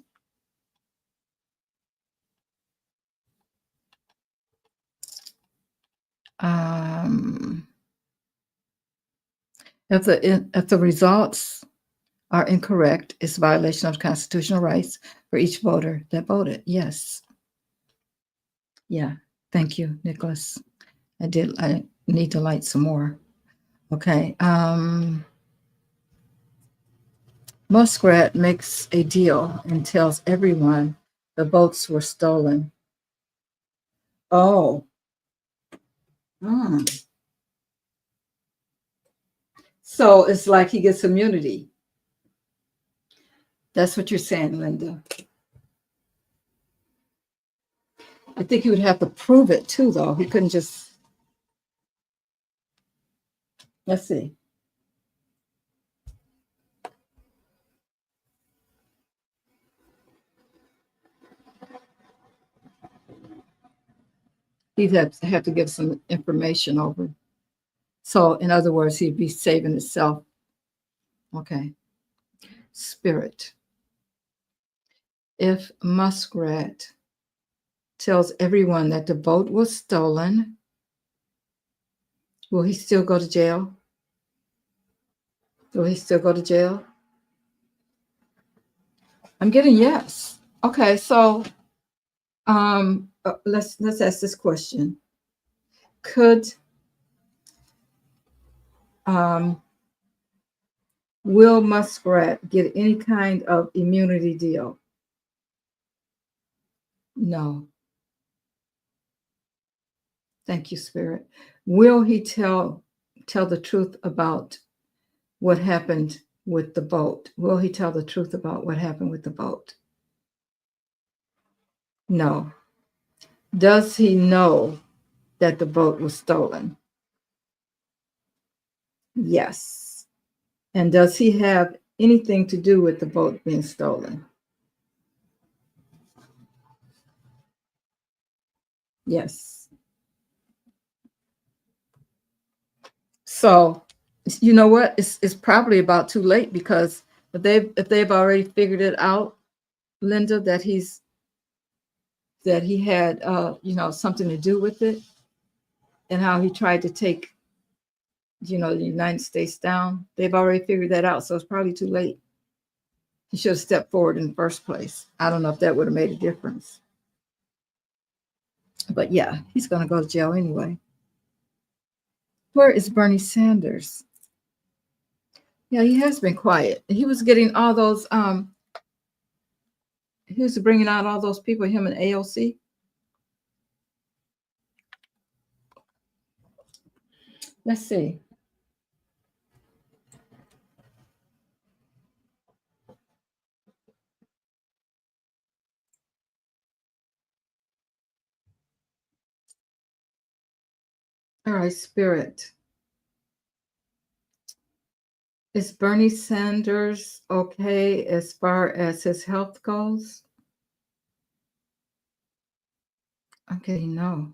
If the results are incorrect, it's a violation of constitutional rights for each voter that voted. Yes. Yeah. Thank you, Nicholas. I need to light some more. Okay. Muskrat makes a deal and tells everyone the votes were stolen. Oh. So it's like he gets immunity. That's what you're saying, Linda. I think he would have to prove it too, though. He couldn't just. Let's see. He'd have to give some information over. So, in other words, he'd be saving himself. Okay. Spirit. If Muskrat tells everyone that the vote was stolen, will he still go to jail? Will he still go to jail? I'm getting yes. Okay, so let's ask this question. Could Will Muskrat get any kind of immunity deal? No. Thank you, Spirit. Will he tell the truth about what happened with the boat? Will he tell the truth about what happened with the boat? No. Does he know that the boat was stolen? Yes. And does he have anything to do with the boat being stolen? Yes. So, you know what? It's probably about too late, because if they've already figured it out, Linda, that he had something to do with it, and how he tried to take the United States down. They've already figured that out, so it's probably too late. He should have stepped forward in the first place. I don't know if that would have made a difference. But yeah, he's going to go to jail anyway. Where is Bernie Sanders? Yeah, he has been quiet. He was getting all those, he was bringing out all those people, him and AOC. Let's see. All right, Spirit. Is Bernie Sanders okay as far as his health goes? Okay, no.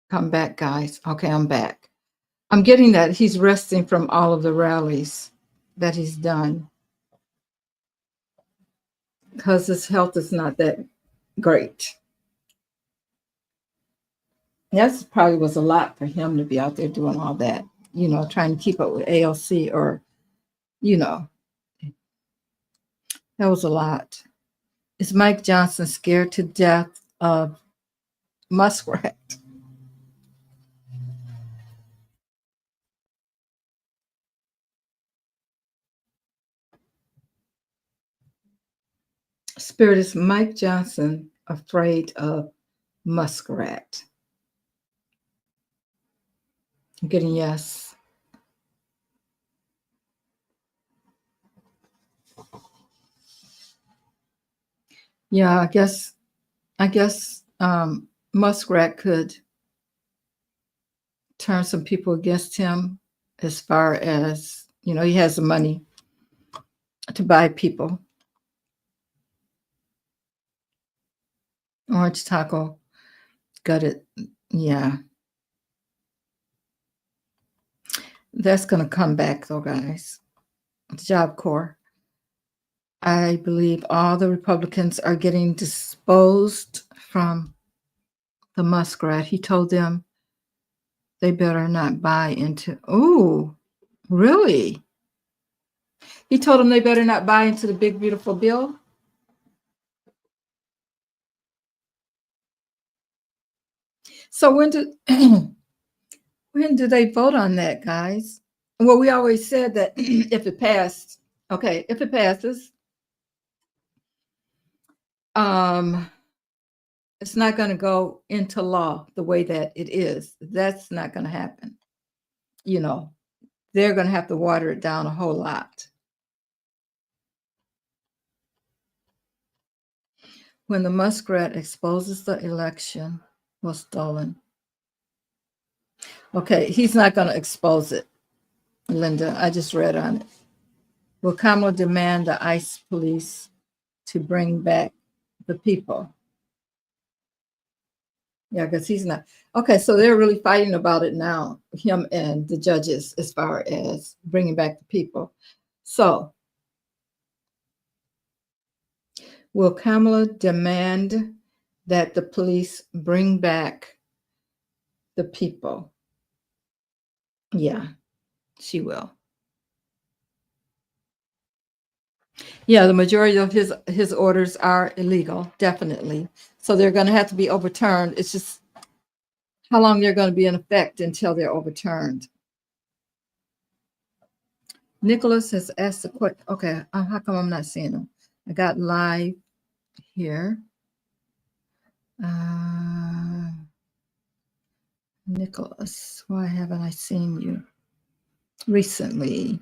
Come back, guys. Okay, I'm back. I'm getting that he's resting from all of the rallies that he's done, because his health is not that great. That's probably was a lot for him to be out there doing all that, trying to keep up with AOC, or, that was a lot. Is Mike Johnson scared to death of Muskrat? Spirit, is Mike Johnson afraid of Muskrat? I'm getting yes. Yeah, I guess Muskrat could turn some people against him as far as, he has the money to buy people. Orange Taco got it. Yeah. That's going to come back, though, guys. The Job Corps. I believe all the Republicans are getting disposed from the Muskrat. He told them they better not buy into. Oh, really? He told them they better not buy into the big, beautiful bill. So when do they vote on that, guys? Well, we always said that if it passed, okay, if it passes, it's not going to go into law the way that it is. That's not going to happen. They're going to have to water it down a whole lot. When the Muskrat exposes the election was stolen. Okay, he's not going to expose it, Linda. I just read on it. Will Kamala demand the ICE police to bring back the people? Yeah, because he's not. Okay, so they're really fighting about it now, him and the judges, as far as bringing back the people. So, will Kamala demand that the police bring back the people? Yeah, she will. Yeah, the majority of his orders are illegal, definitely. So they're going to have to be overturned. It's just how long they're going to be in effect until they're overturned. Nicholas has asked a question. Okay, how come I'm not seeing him? I got live here. Nicholas, why haven't I seen you recently?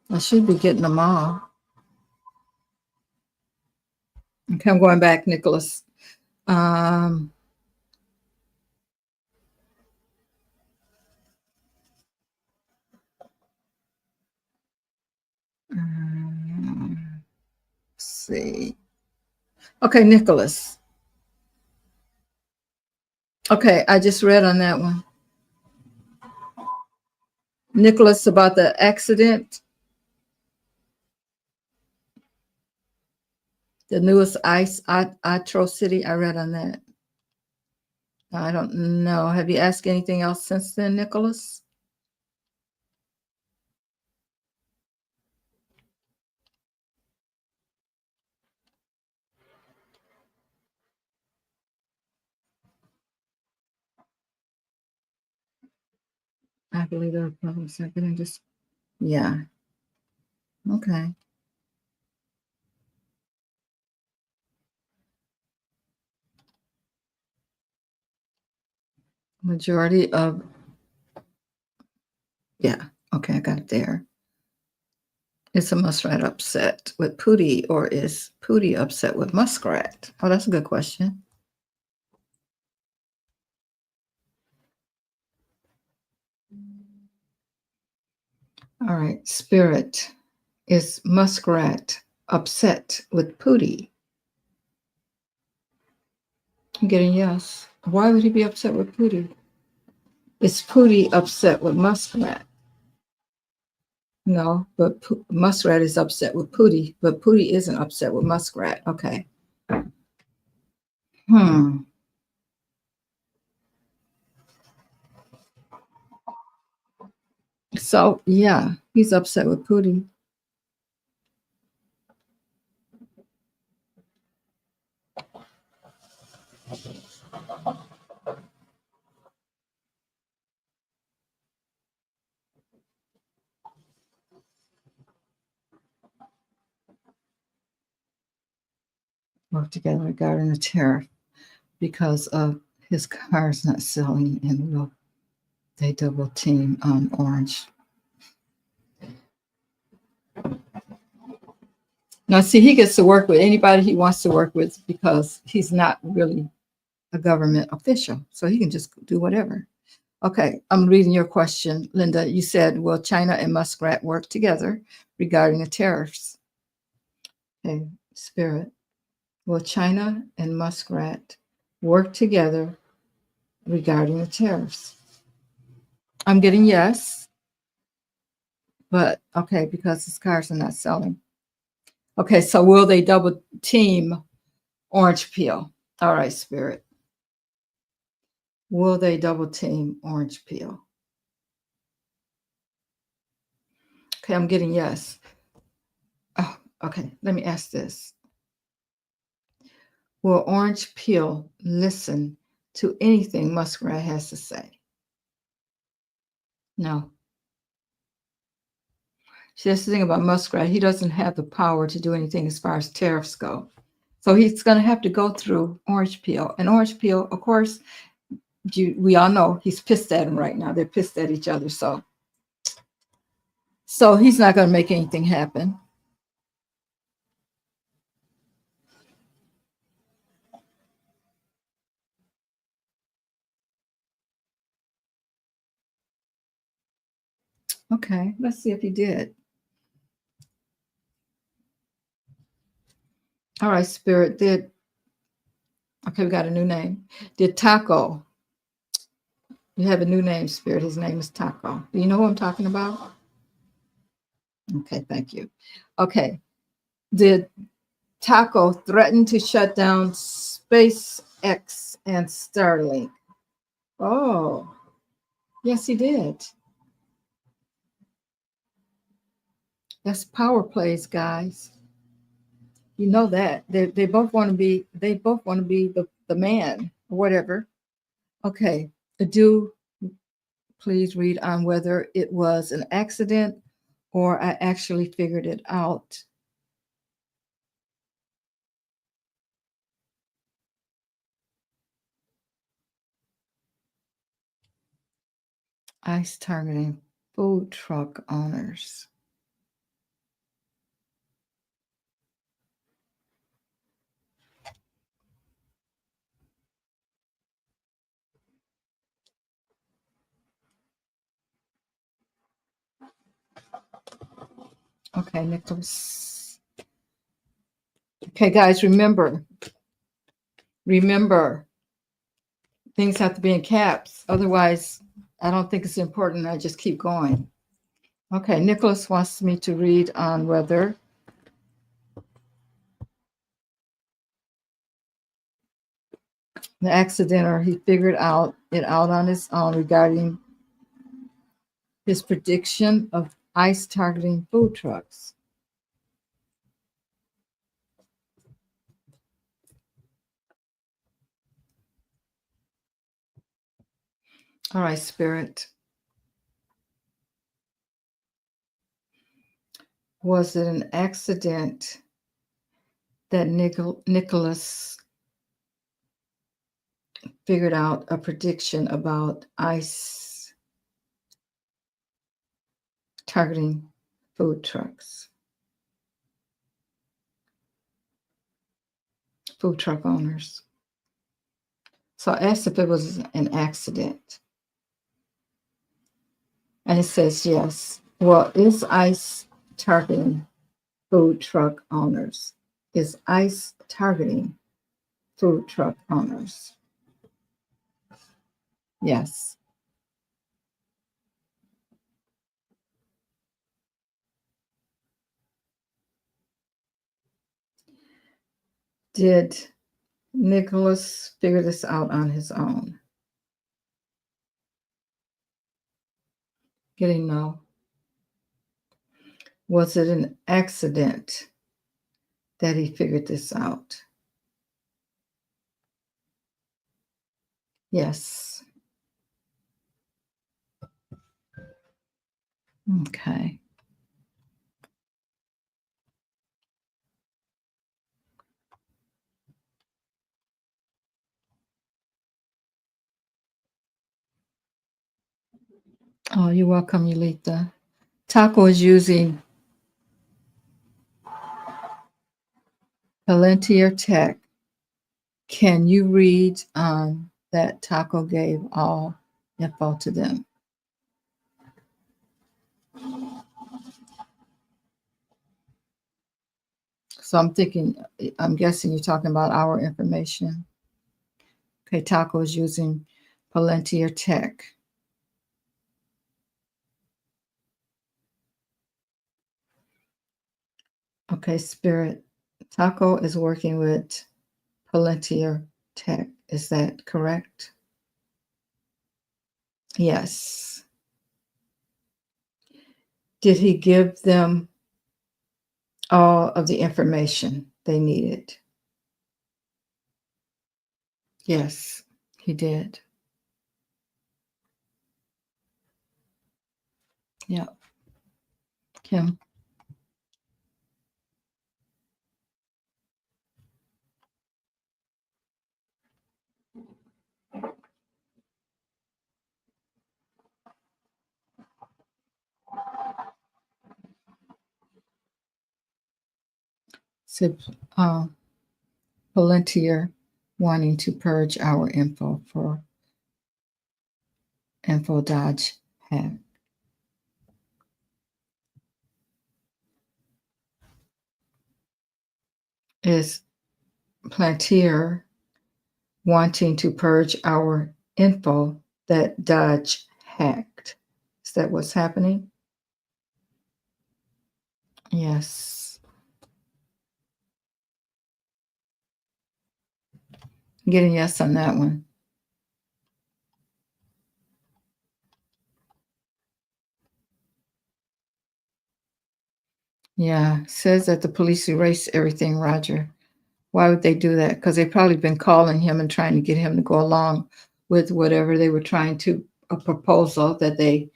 I should be getting them all. Okay, I'm going back, Nicholas. Let's see. Okay, Nicholas. Okay, I just read on that one. Nicholas, about the accident. The newest ICE atrocity. I read on that. I don't know. Have you asked anything else since then, Nicholas? I believe the Republicans are going to just, yeah. Okay. Majority of, yeah. Okay, I got it there. Is a Muskrat upset with Pootie, or is Pootie upset with Muskrat? Oh, that's a good question. All right, Spirit. Is Muskrat upset with Pootie? I'm getting yes. Why would he be upset with Pootie? Is Pootie upset with Muskrat? No, but Muskrat is upset with Pootie, but Pootie isn't upset with Muskrat. Okay. So, yeah, he's upset with Pootie. Work together regarding the tariff because of his car's not selling, and they double team on Orange. Now, see, he gets to work with anybody he wants to work with because he's not really a government official. So he can just do whatever. Okay, I'm reading your question, Linda. You said, will China and Muskrat work together regarding the tariffs? Okay, Spirit. Will China and Muskrat work together regarding the tariffs? I'm getting yes, but okay, because his cars are not selling. Okay, so will they double team Orange Peel? All right, Spirit. Will they double team Orange Peel? Okay, I'm getting yes. Oh, okay, let me ask this. Will Orange Peel listen to anything Muskrat has to say? No. See, that's the thing about Muskrat. He doesn't have the power to do anything as far as tariffs go. So he's going to have to go through Orange Peel. And Orange Peel, of course, we all know he's pissed at him right now. They're pissed at each other. So he's not going to make anything happen. Okay, let's see if he did. All right, Spirit did. Okay, we got a new name. Did Taco. You have a new name, Spirit. His name is Taco. Do you know who I'm talking about? Okay, thank you. Okay. Did Taco threaten to shut down SpaceX and Starlink? Oh, yes, he did. That's power plays, guys. You know that. They both want to be the man or whatever. Okay. Do please read on whether it was an accident or I actually figured it out. ICE targeting food truck owners. Okay, Nicholas. Okay, guys, remember, things have to be in caps. Otherwise, I don't think it's important. I just keep going. Okay, Nicholas wants me to read on whether the accident or he figured it out on his own regarding his prediction of ICE targeting food trucks. All right, Spirit. Was it an accident that Nicholas figured out a prediction about ICE targeting food trucks, food truck owners? So I asked if it was an accident. And it says yes. Well, is ICE targeting food truck owners? Is ICE targeting food truck owners? Yes. Did Nicholas figure this out on his own? Getting no. Was it an accident that he figured this out? Yes. Okay. Oh, you're welcome, Yulita. Taco is using Palantir Tech. Can you read on that Taco gave all info to them? So I'm guessing you're talking about our information. Okay, Taco is using Palantir Tech. Okay, Spirit. Taco is working with Palantir Tech. Is that correct? Yes. Did he give them all of the information they needed? Yes, he did. Yeah. Kim. Said Palantir wanting to purge our info for info dodge hack. Is Palantir wanting to purge our info that Dodge hacked? Is that what's happening? Yes. I'm getting yes on that one. Yeah, says that the police erased everything, Roger. Why would they do that? Because they've probably been calling him and trying to get him to go along with whatever they were trying to, a proposal that they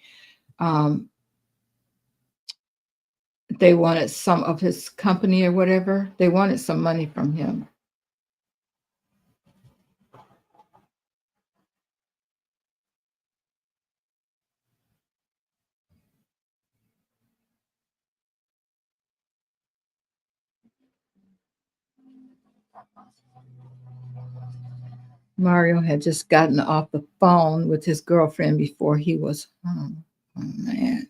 wanted some of his company or whatever. They wanted some money from him. Mario had just gotten off the phone with his girlfriend before he was home. Oh, man.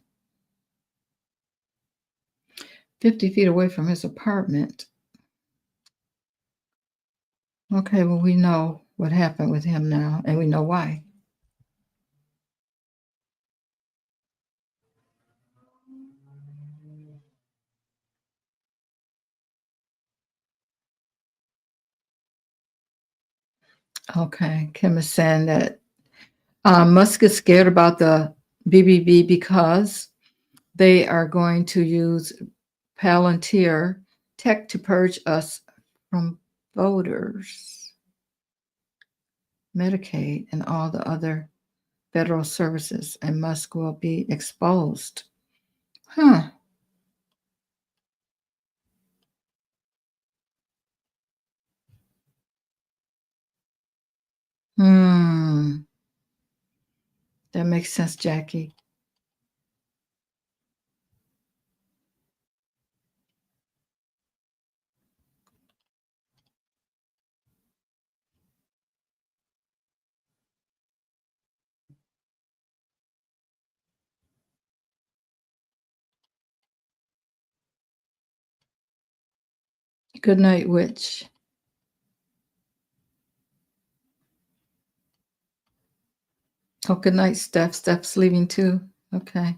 50 feet away from his apartment. Okay, well, we know what happened with him now, and we know why. Okay, Kim is saying that Musk is scared about the BBB because they are going to use Palantir Tech to purge us from voters, Medicaid, and all the other federal services, and Musk will be exposed. Huh. Hmm. That makes sense, Jackie. Good night, witch. Oh, good night, Steph. Steph's leaving too. Okay.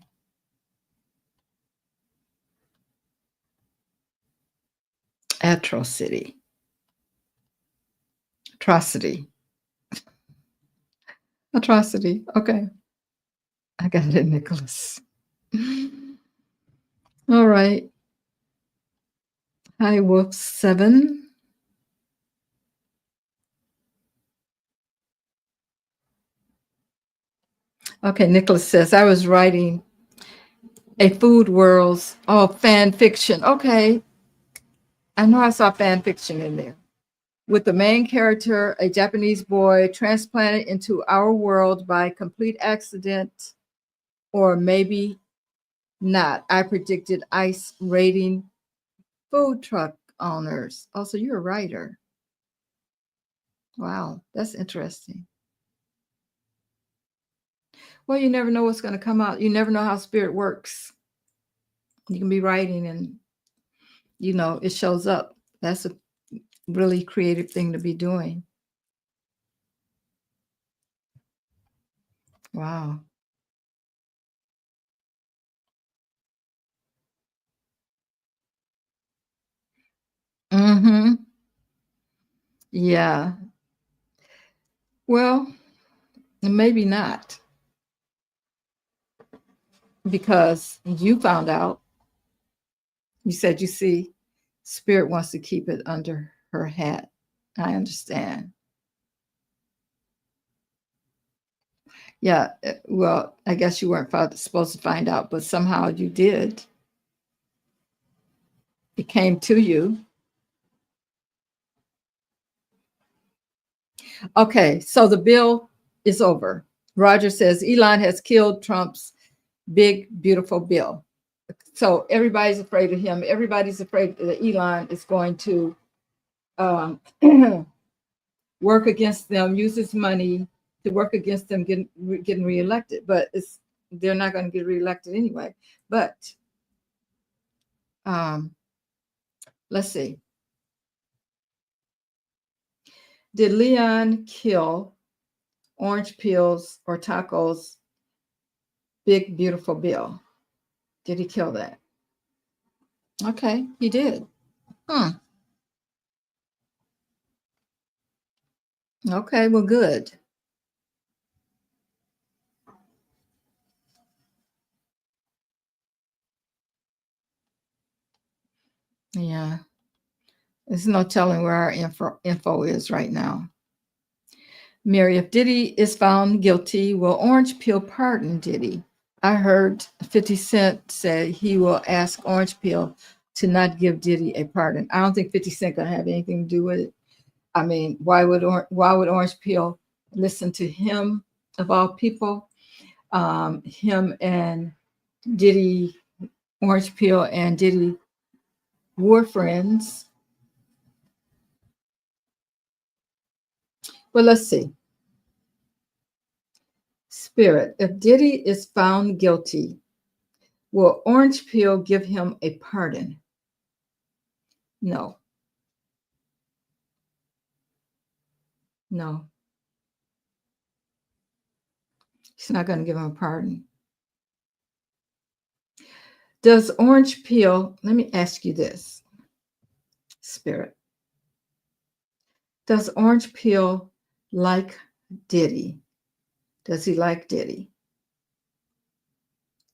Atrocity. Atrocity. Atrocity. Okay. I got it, Nicholas. All right. Hi, Wolf 7. Okay, Nicholas says, I was writing a Food World's fan fiction. Okay. I know I saw fan fiction in there. With the main character, a Japanese boy transplanted into our world by complete accident, or maybe not. I predicted ice raiding food truck owners. Oh, so you're a writer. Wow, that's interesting. Well, you never know what's going to come out. You never know how spirit works. You can be writing and, it shows up. That's a really creative thing to be doing. Wow. Mm-hmm. Yeah. Well, maybe not, because you found out. You said, you see, spirit wants to keep it under her hat. I understand. Yeah. Well, I guess you weren't supposed to find out, but somehow you did. It came to you. Okay. So the bill is over. Roger says Elon has killed Trump's big, beautiful bill. So everybody's afraid of him. Everybody's afraid that Elon is going to work against them, use his money to work against them getting reelected. But they're not going to get reelected anyway. But let's see. Did Leon kill orange peels or tacos? Big, beautiful bill. Did he kill that? Okay, he did. Okay, well, good. Yeah. There's no telling where our info is right now. Mary, if Diddy is found guilty, will Orange Peel pardon Diddy? I heard 50 Cent say he will ask Orange Peel to not give Diddy a pardon. I don't think 50 Cent gonna have anything to do with it. I mean, why would Orange Peel listen to him of all people? Him and Diddy, Orange Peel and Diddy were friends. Well, let's see. Spirit, if Diddy is found guilty, will Orange Peel give him a pardon? No. No. He's not going to give him a pardon. Does Orange Peel, let me ask you this, Spirit. Does Orange Peel like Diddy? Does he like Diddy?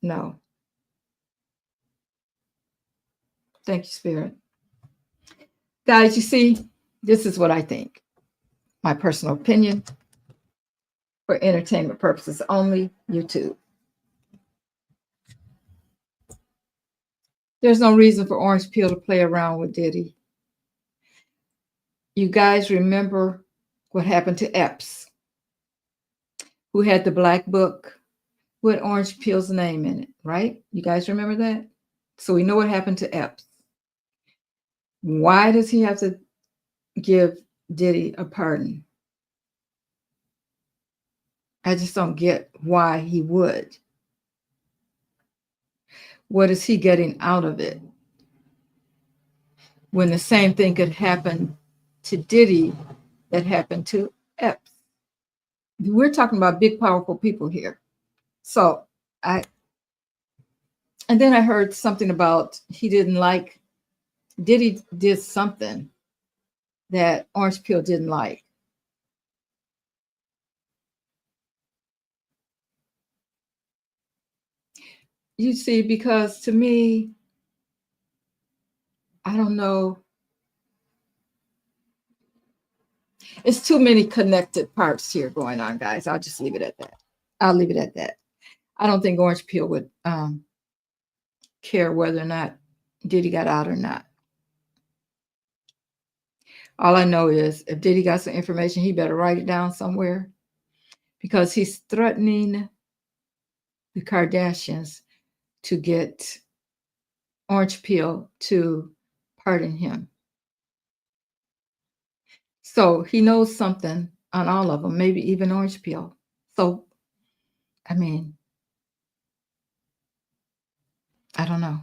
No. Thank you, Spirit. Guys, you see, this is what I think. My personal opinion, for entertainment purposes only, YouTube. There's no reason for Orange Peel to play around with Diddy. You guys remember what happened to Epps, who had the black book with Orange Peel's name in it, right? You guys remember that? So we know what happened to Epps. Why does he have to give Diddy a pardon? I just don't get why he would. What is he getting out of it? When the same thing could happen to Diddy that happened to Epps. We're talking about big, powerful people here. So and then I heard something about he didn't like, Diddy did something that Orange Peel didn't like. You see, because to me, I don't know. It's too many connected parts here going on, guys. I'll just leave it at that. I'll leave it at that. I don't think Orange Peel would care whether or not Diddy got out or not. All I know is if Diddy got some information, he better write it down somewhere, because he's threatening the Kardashians to get Orange Peel to pardon him. So he knows something on all of them, maybe even orange peel. So, I mean, I don't know.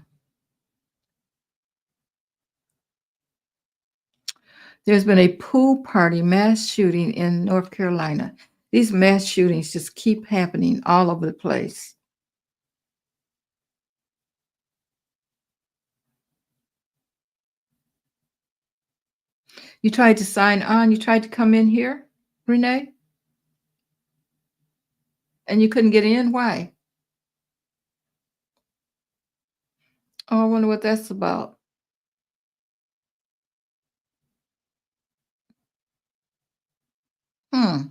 There's been a pool party mass shooting in North Carolina. These mass shootings just keep happening all over the place. You tried to sign on. You tried to come in here, Renee, and you couldn't get in. Why? Oh, I wonder what that's about. Hmm,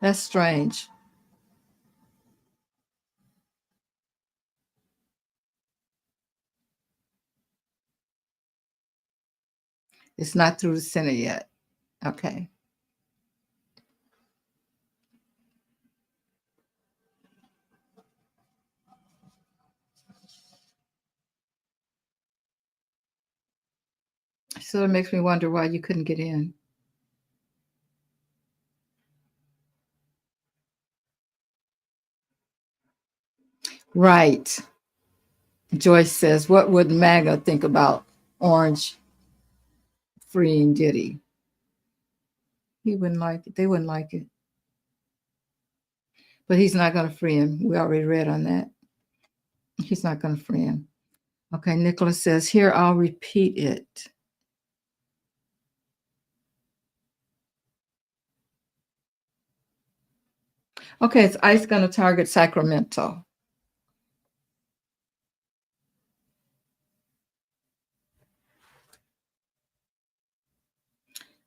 that's strange. It's not through the center yet. Okay. So it makes me wonder why you couldn't get in. Right. Joyce says, what would MAGA think about Orange freeing Diddy? He wouldn't like it. They wouldn't like it. But he's not going to free him. We already read on that. He's not going to free him. Okay, Nicholas says, here, I'll repeat it. Okay, it's ICE going to target Sacramento.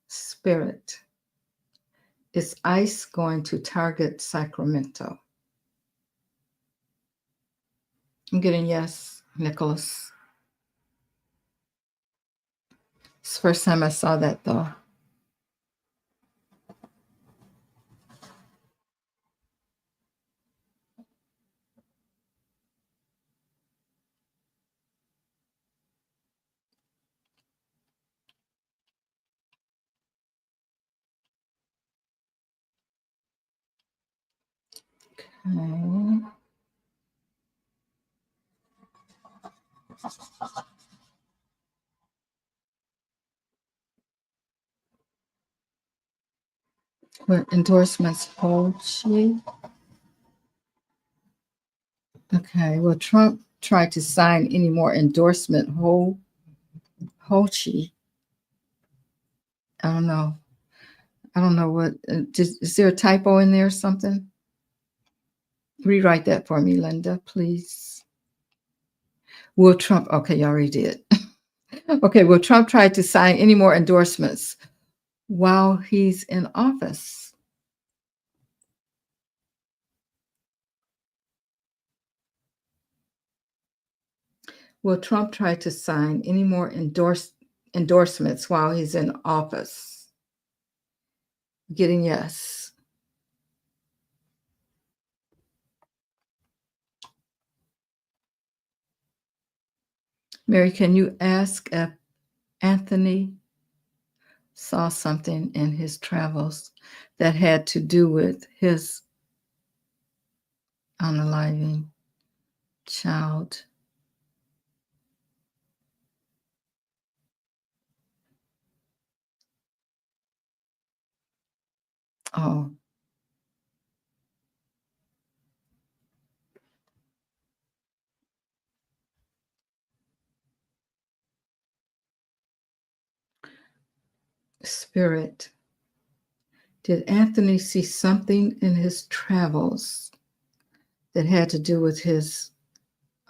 Spirit. Is ICE going to target Sacramento? I'm getting yes, Nicholas. It's the first time I saw that, though. Okay. Where endorsements hold she? Okay, well, Trump tried to sign any more endorsement Hochi. I don't know. I don't know what. Is there a typo in there or something? Rewrite that for me, Linda, please. Will Trump? Okay, you already did. Okay, will Trump try to sign any more endorsements while he's in office? Will Trump try to sign any more endorsements while he's in office? Getting yes. Mary, can you ask if Anthony saw something in his travels that had to do with his unaliving child? Oh, Spirit. Did Anthony see something in his travels that had to do with his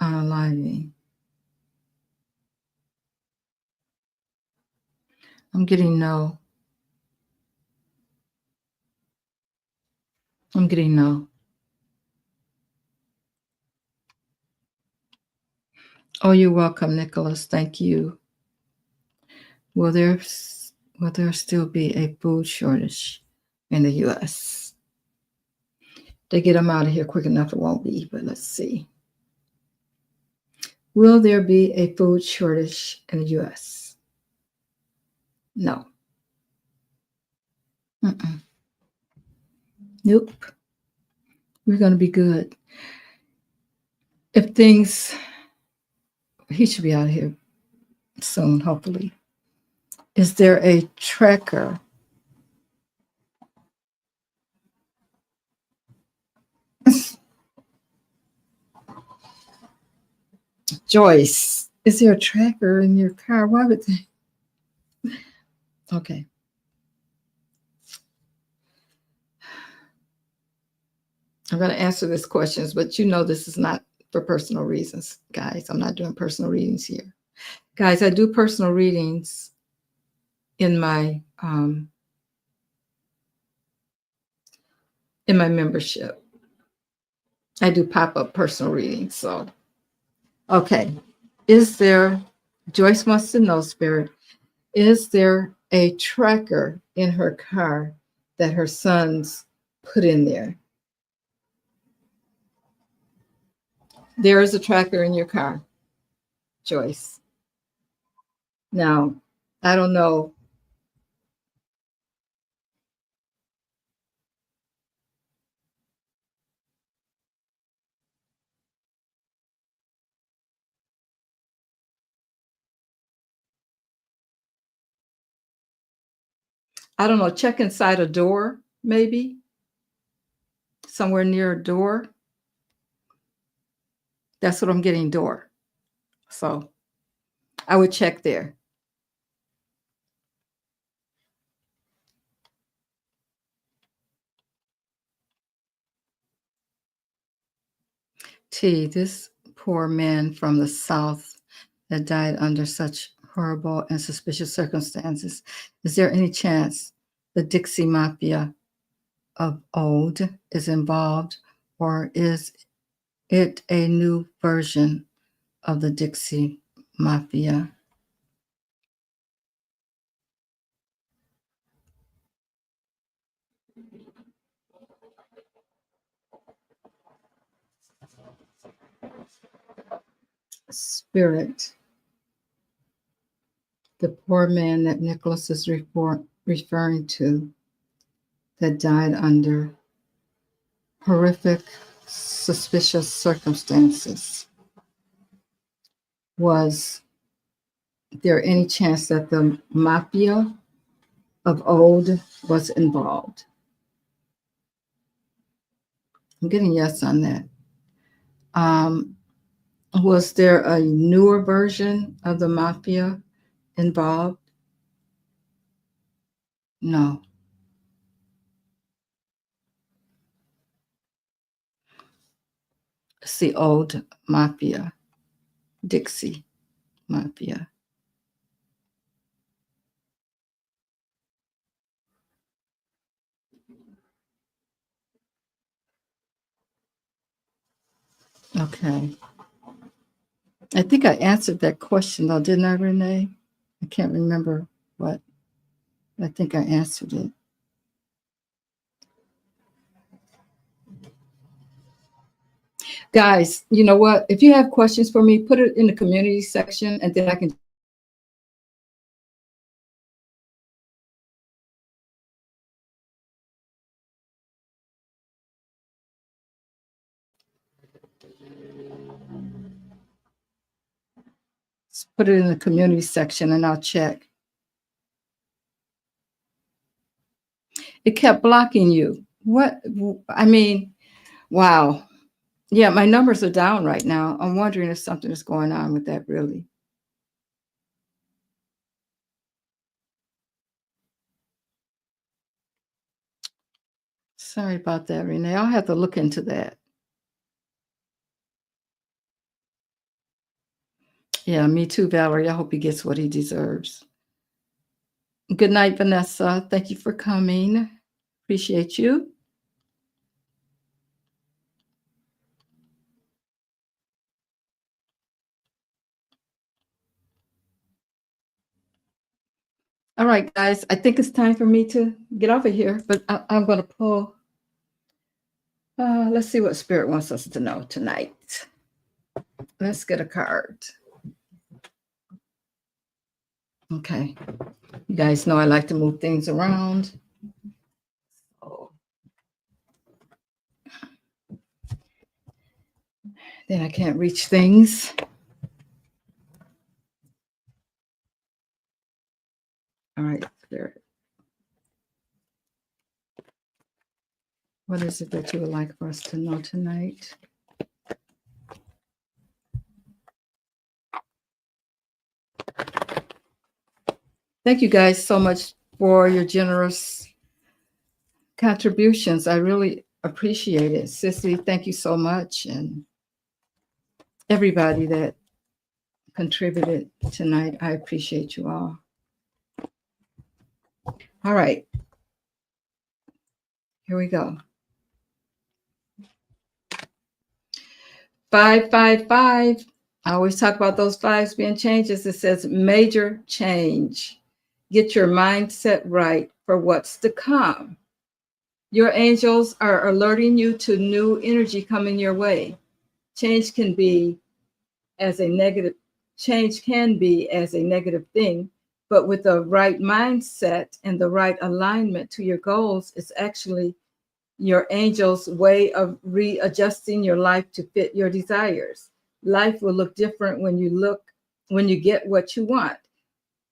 unaliving? I'm getting no. I'm getting no. Oh, you're welcome, Nicholas. Thank you. Will there still be a food shortage in the U.S.? They get them out of here quick enough, it won't be, but let's see. Will there be a food shortage in the U.S.? No. Mm-mm. Nope. We're going to be good. If things, he should be out of here soon, hopefully. Is there a tracker? Joyce, is there a tracker in your car? Why would they? Okay. I'm going to answer these questions, but you know this is not for personal reasons, guys. I'm not doing personal readings here. Guys, I do personal readings in my membership. I do pop-up personal readings. So, okay. Is there, Joyce wants to know, Spirit, is there a tracker in her car that her sons put in there? There is a tracker in your car, Joyce. Now, I don't know. I don't know. Check inside a door, maybe somewhere near a door. That's what I'm getting, door. So I would check there. T, this poor man from the South that died under such horrible and suspicious circumstances. Is there any chance the Dixie Mafia of old is involved, or is it a new version of the Dixie Mafia? Spirit, the poor man that Nicholas is referring to that died under horrific, suspicious circumstances. Was there any chance that the mafia of old was involved? I'm getting yes on that. Was there a newer version of the mafia involved? No. It's the old mafia, Dixie Mafia. Okay. I think I answered that question though, didn't I, Renee? I can't remember what. I think I answered it. Guys, you know what? If you have questions for me, put it in the community section and then I can put it in the community section and I'll check. It kept blocking you. What? I mean, wow. Yeah, my numbers are down right now. I'm wondering if something is going on with that, really. Sorry about that, Renee. I'll have to look into that. Yeah, me too, Valerie. I hope he gets what he deserves. Good night, Vanessa. Thank you for coming. Appreciate you. All right, guys. I think it's time for me to get off of here, but I'm going to pull. Let's see what Spirit wants us to know tonight. Let's get a card. Okay. You guys know I like to move things around. So then I can't reach things. All right, Spirit. What is it that you would like for us to know tonight? Thank you guys so much for your generous contributions. I really appreciate it. Sissy, thank you so much. And everybody that contributed tonight, I appreciate you all. All right. Here we go. 555. I always talk about those fives being changes. It says major change. Get your mindset right for what's to come. Your angels are alerting you to new energy coming your way. Change can be as a negative thing, but with the right mindset and the right alignment to your goals, it's actually your angel's way of readjusting your life to fit your desires. Life will look different when you get what you want.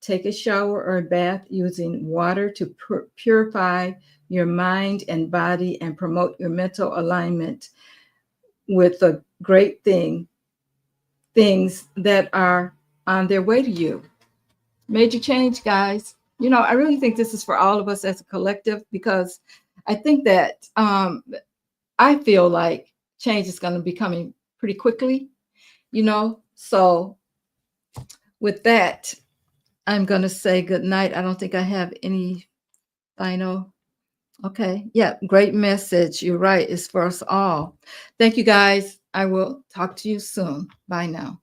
Take a shower or a bath using water to purify your mind and body and promote your mental alignment with the great things that are on their way to you. Major change, guys. You know, I really think this is for all of us as a collective, because I think that I feel like change is going to be coming pretty quickly, you know. So with that, I'm going to say good night. I don't think I have any final. Okay. Yeah. Great message. You're right. It's for us all. Thank you, guys. I will talk to you soon. Bye now.